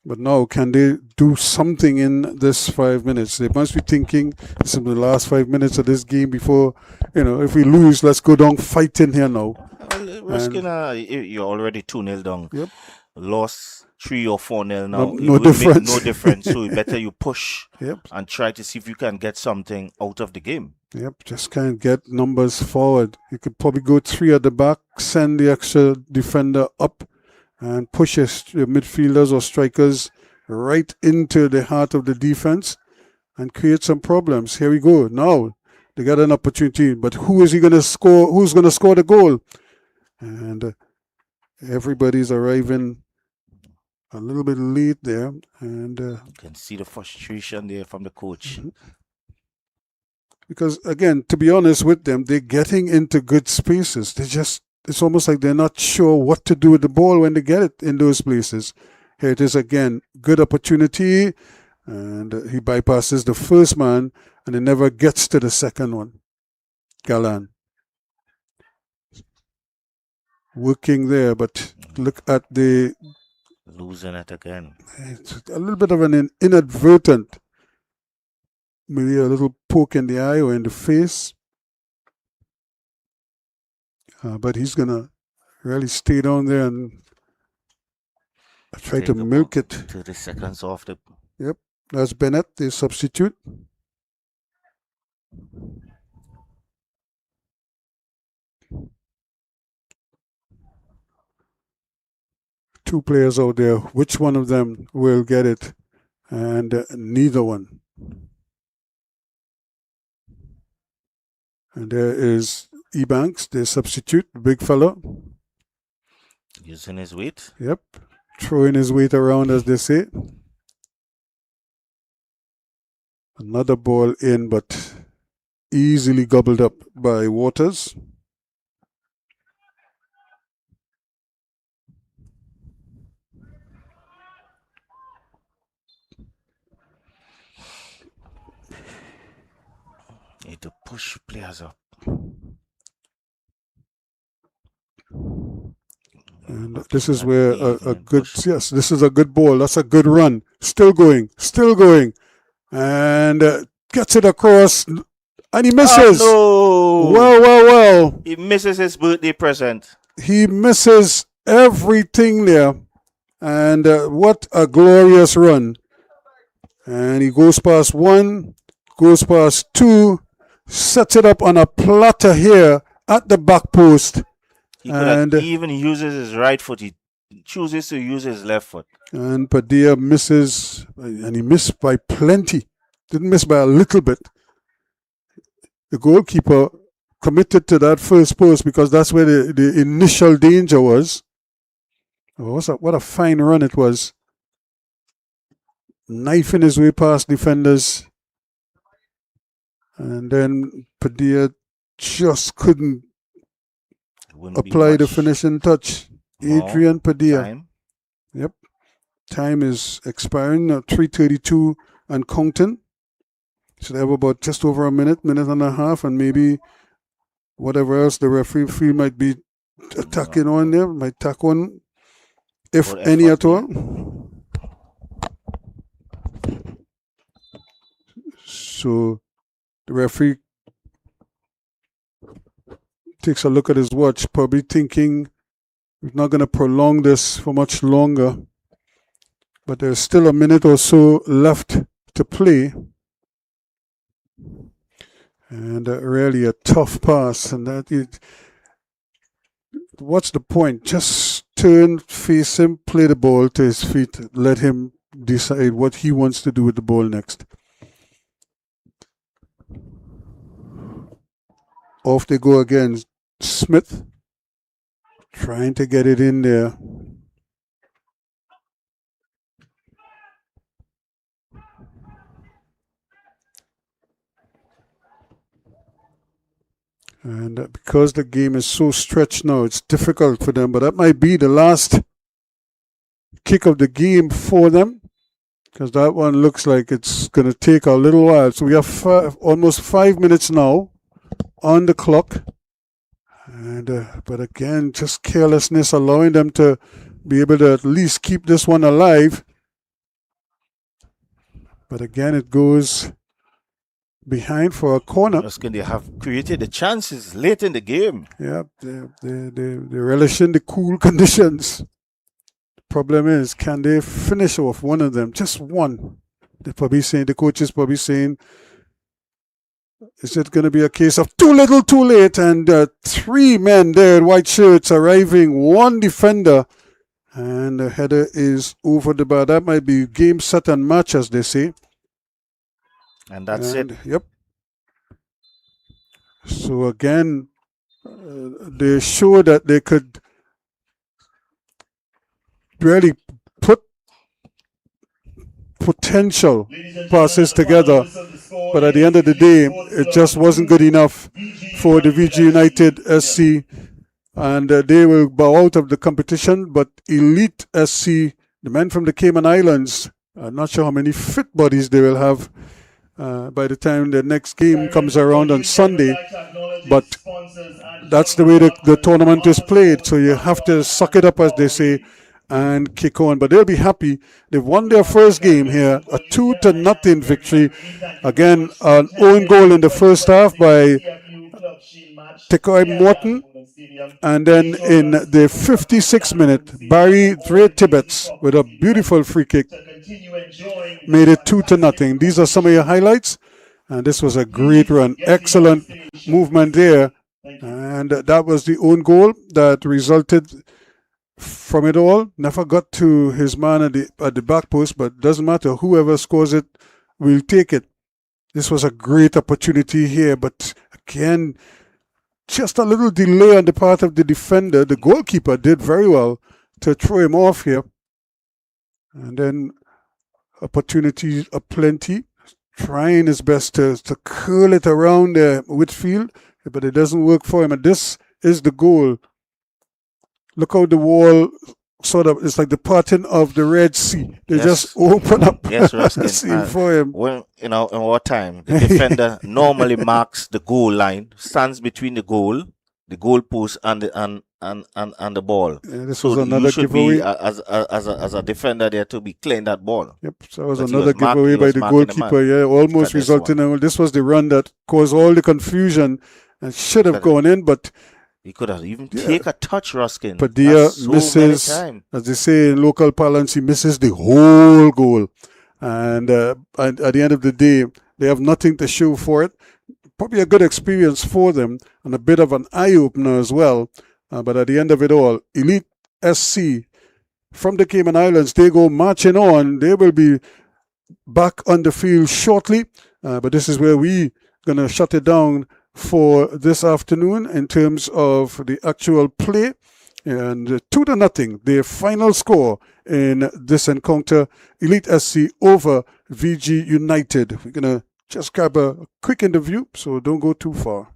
But now, can they do something in this 5 minutes? They must be thinking, this is the last 5 minutes of this game before, if we lose, let's go down fighting here now. Well, risking you're already 2-0 down. Yep. Lost 3 or 4-0 now. No It will difference. make no difference. So better you push Yep. and try to see if you can get something out of the game. Yep, just can't get numbers forward. You could probably go 3 at the back, send the extra defender up, and push your midfielders or strikers right into the heart of the defense and create some problems. Here we go. Now they got an opportunity, but who is he going to score? Who's going to score the goal? And everybody's arriving a little bit late there, and You can see the frustration there from the coach. because again, to be honest with them, they're getting into good spaces. It's almost like they're not sure what to do with the ball when they get it in those places. Here it is again, good opportunity, and he bypasses the first man, and he never gets to the second one. Galan working there, but look at Losing it again. it's a little bit of an inadvertent, maybe a little poke in the eye or in the face. But he's going to really stay down there and try Take to the milk ball it. 30 seconds off the. Yep, that's Bennett, the substitute. Two players out there. Which one of them will get it? And neither one. And there is Ebanks, the substitute, big fella. Using his weight. Yep, throwing his weight around, as they say. Another ball in, but easily gobbled up by Waters. Need to push players up. And this is where a good, yes, this is a good ball. That's a good run. Still going. And gets it across, and he misses. Oh, no. Well. He misses his birthday present. He misses everything there. And what a glorious run. And he goes past 1, goes past 2, sets it up on a platter here at the back post. He even uses his right foot. He chooses to use his left foot. And Padilla misses, and he missed by plenty. Didn't miss by a little bit. The goalkeeper committed to that first post because that's where the initial danger was. Oh, what a fine run it was. Knifing his way past defenders. And then Padilla just couldn't apply the finishing touch. Adrian Padilla. Time. Yep. Time is expiring. 3:32 and counting. Should have about just over a minute and a half, and maybe whatever else the referee feel might be attacking on there. Might tack on, if any at all. So the referee takes a look at his watch, probably thinking we're not going to prolong this for much longer. but there's still a minute or so left to play. And really a tough pass. And what's the point? Just turn, face him, play the ball to his feet, let him decide what he wants to do with the ball next. Off they go again. Smith trying to get it in there. And because the game is so stretched now, it's difficult for them. But that might be the last kick of the game for them, because that one looks like it's going to take a little while. So we have almost 5 minutes now on the clock. And but again, just carelessness, allowing them to be able to at least keep this one alive. But again, it goes behind for a corner. Ruskin, they have created the chances late in the game. Yeah, they relish in the cool conditions. The problem is, can they finish off one of them? Just one. They're probably saying, the coach is probably saying, is it going to be a case of too little, too late? And 3 men there in white shirts arriving, 1 defender, and the header is over the bar. That might be game, set, and match, as they say. And that's it. Yep. So again, they show that they could really put potential passes together, but at the end of the day, it just wasn't good enough for the VG United SC, and they will bow out of the competition. But Elite SC, the men from the Cayman Islands, I'm not sure how many fit bodies they will have by the time the next game comes around on Sunday, but that's the way the tournament is played. So you have to suck it up, as they say, and kick on. But they'll be happy. They've won their first game here, a 2-0 victory. Again, an own goal in the first half by CAY Morton. And then in the 56th minute, Barry Dre Tibbets with a beautiful free kick made it 2-0. These are some of your highlights. And this was a great run. Excellent movement there. And that was the own goal that resulted from it all. Never got to his man at the back post, but doesn't matter. Whoever scores it will take it. This was a great opportunity here, but again, just a little delay on the part of the defender. The goalkeeper did very well to throw him off here. And then opportunities aplenty. Trying his best to curl it around Whitfield, but it doesn't work for him. And this is the goal. Look how the wall sort of, it's like the parting of the Red Sea. They just open up the sea for him. When, in our time, the defender normally marks the goal line, stands between the goal post and the ball. Yeah, this so was another you should giveaway. be as a defender there to be clearing that ball. Yep, so that was another giveaway by the goalkeeper. Yeah, almost resulting in this was the run that caused all the confusion and should have gone in, but he could have even take a touch, Ruskin. Padilla misses, as they say in local parlance, he misses the whole goal. And at the end of the day, they have nothing to show for it. Probably a good experience for them and a bit of an eye-opener as well. But at the end of it all, Elite SC from the Cayman Islands, they go marching on. They will be back on the field shortly. But this is where we going to shut it down for this afternoon in terms of the actual play. And 2-0, their final score in this encounter, Elite SC over VG United. We're going to just grab a quick interview, so don't go too far.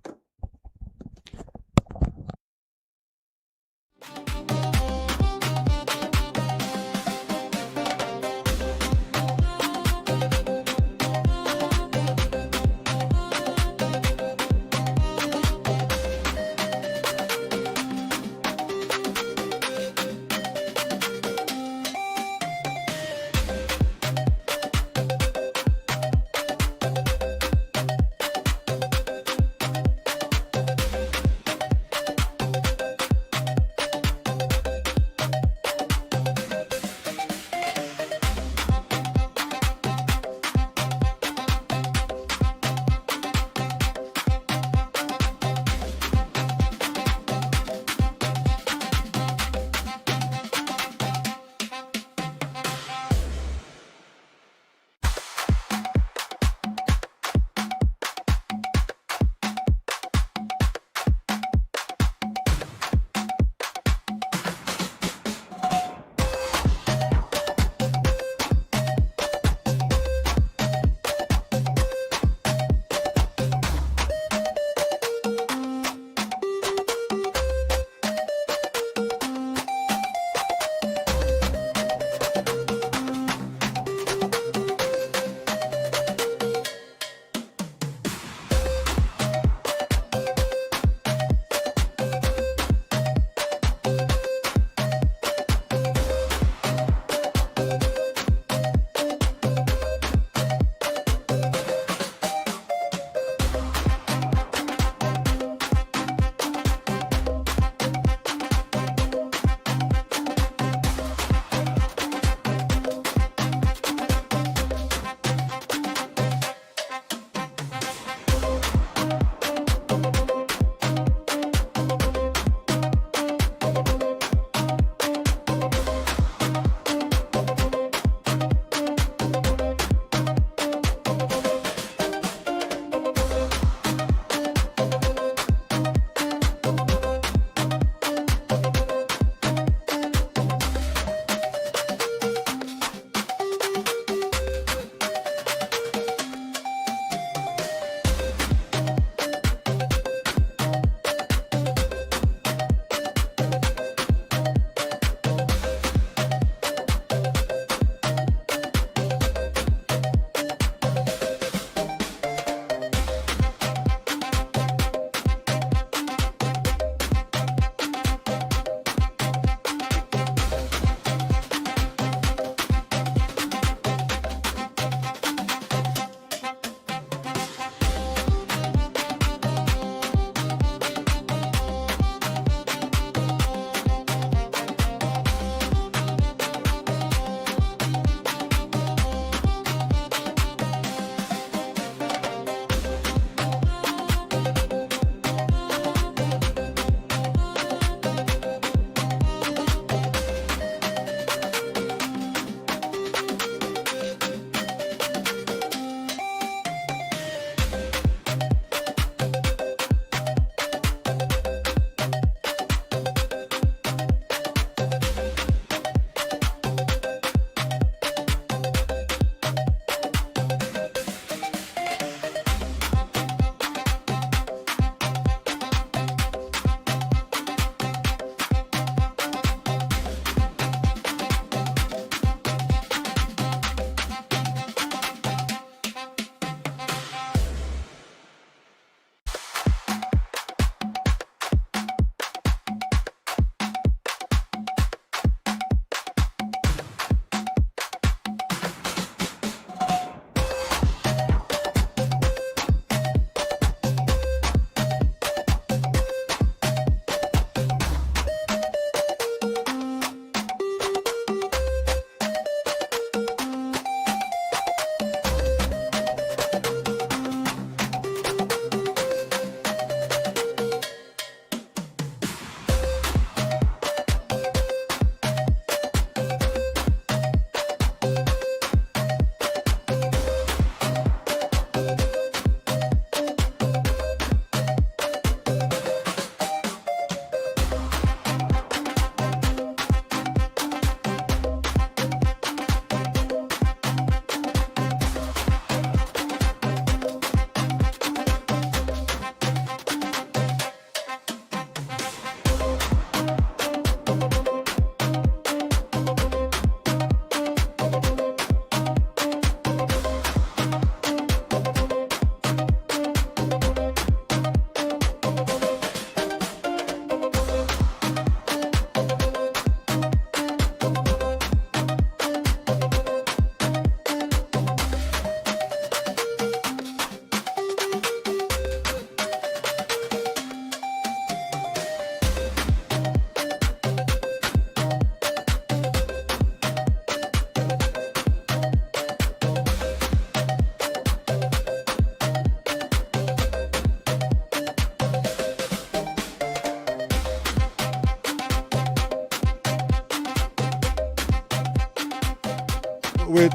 with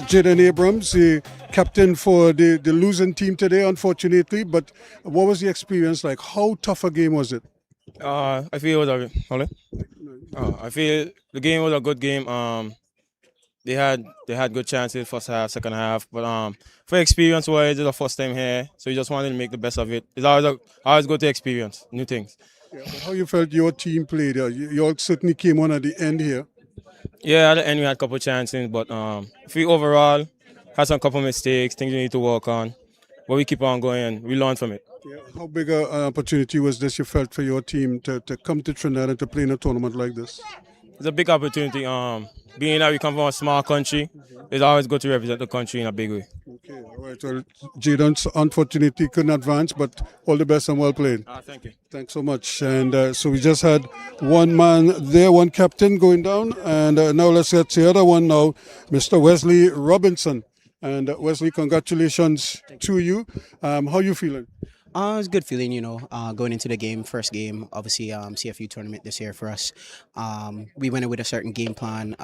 Jaden Abrams, the captain for the losing team today, unfortunately. But what was the experience like? How tough a game was it? I feel it was a hold on. I feel the game was a good game. They had good chances first half, second half, but for experience wise, it's the first time here, so you just wanted to make the best of it. It's always good to experience new things. Yeah, but how you felt your team played? You all certainly came on at the end here. Yeah, at the end we had a couple chances, but we overall had some couple mistakes, things we need to work on, but we keep on going and we learn from it. Yeah. How big an opportunity was this you felt for your team to come to Trinidad and to play in a tournament like this? It's a big opportunity. Being that we come from a small country, it's always good to represent the country in a big way. Okay, all right. Well, Jaden unfortunately couldn't advance, but all the best and well played. Thank you. Thanks so much. And so we just had one man there, one captain going down, and now let's get the other one now, Mr. Wesley Robinson. And Wesley, congratulations to you. How you feeling? It's a good feeling, going into the game, first game, obviously CFU tournament this year for us. We went in with a certain game plan.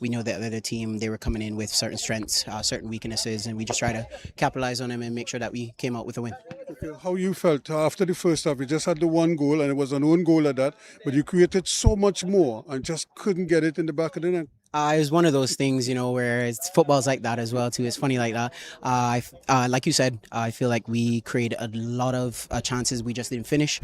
We know that the team, they were coming in with certain strengths, certain weaknesses, and we just try to capitalize on them and make sure that we came out with a win. Okay, how you felt after the first half? You just had the one goal, and it was an own goal at that, but you created so much more and just couldn't get it in the back of the net. It was one of those things, where football's like that as well too. It's funny like that. Like you said, I feel like we created a lot of chances we just didn't finish.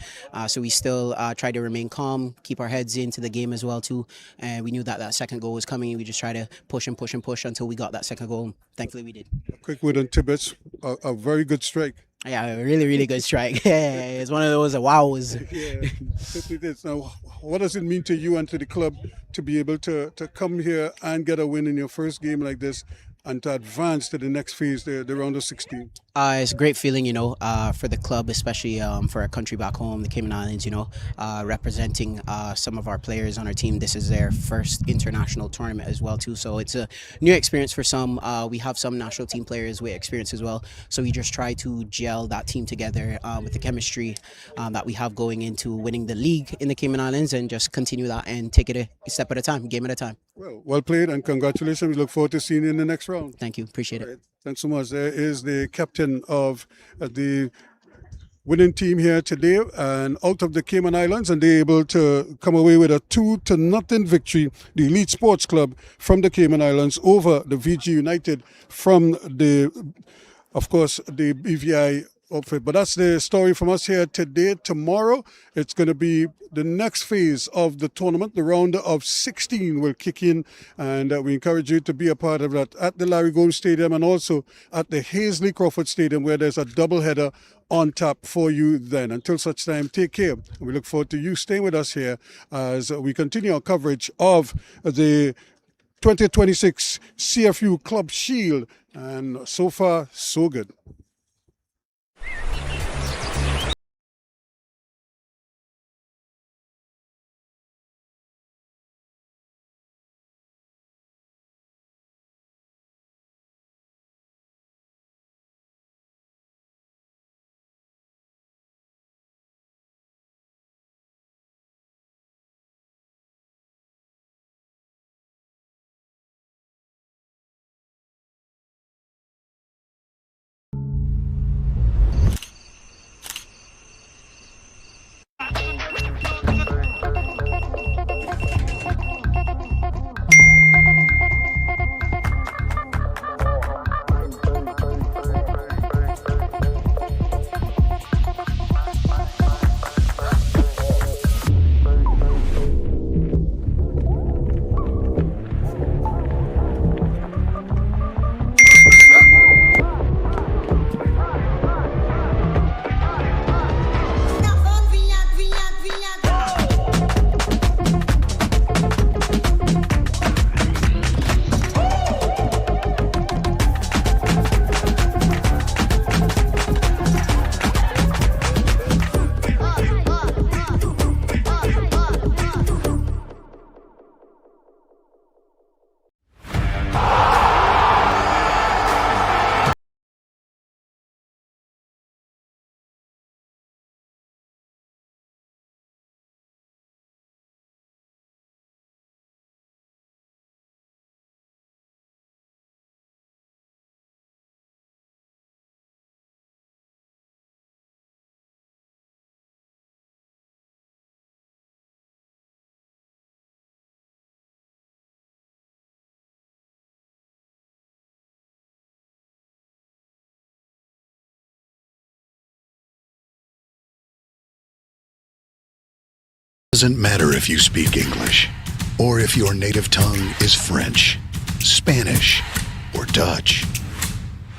So we still tried to remain calm, keep our heads into the game as well too. And we knew that second goal was coming. We just tried to push and push and push until we got that second goal. Thankfully, we did. Quick word on Tibbetts, a very good strike. Yeah, a really, really good strike. It's one of those wows. Yeah, it is. Now, what does it mean to you and to the club to be able to come here and get a win in your first game like this and to advance to the next phase, the round of 16? It's a great feeling, for the club, especially for our country back home, the Cayman Islands, representing some of our players on our team. This is their first international tournament as well, too. So it's a new experience for some. We have some national team players with experience as well. So we just try to gel that team together with the chemistry that we have going into winning the league in the Cayman Islands and just continue that and take it a step at a time, game at a time. Well played and congratulations. We look forward to seeing you in the next round. Thank you. Appreciate it. Right. Thanks so much. There is the captain of the winning team here today and out of the Cayman Islands, and they're able to come away with a 2-0 victory. The Elite Sports Club from the Cayman Islands over the VG United from the BVI outfit. But that's the story from us here today. Tomorrow, it's going to be the next phase of the tournament. The round of 16 will kick in, and we encourage you to be a part of that at the Larry Gomes Stadium and also at the Hazley Crawford Stadium, where there's a doubleheader on tap for you then. Until such time, take care. We look forward to you staying with us here as we continue our coverage of the 2026 CFU Club Shield. And so far, so good. Doesn't matter if you speak English or if your native tongue is French, Spanish, or Dutch.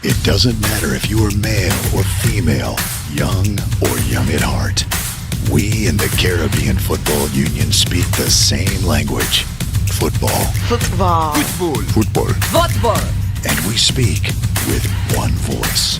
It doesn't matter if you are male or female, young or young at heart. We in the Caribbean Football Union speak the same language. Football. Football. Football. Football. Football. And we speak with one voice.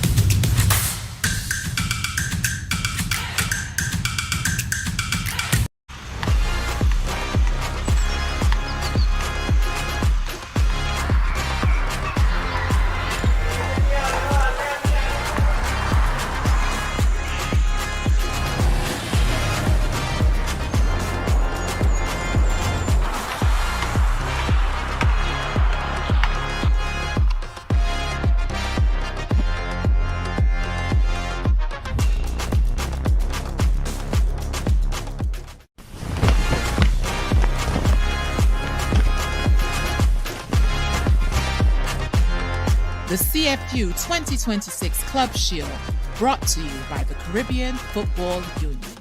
The CFU 2026 Club Shield, brought to you by the Caribbean Football Union.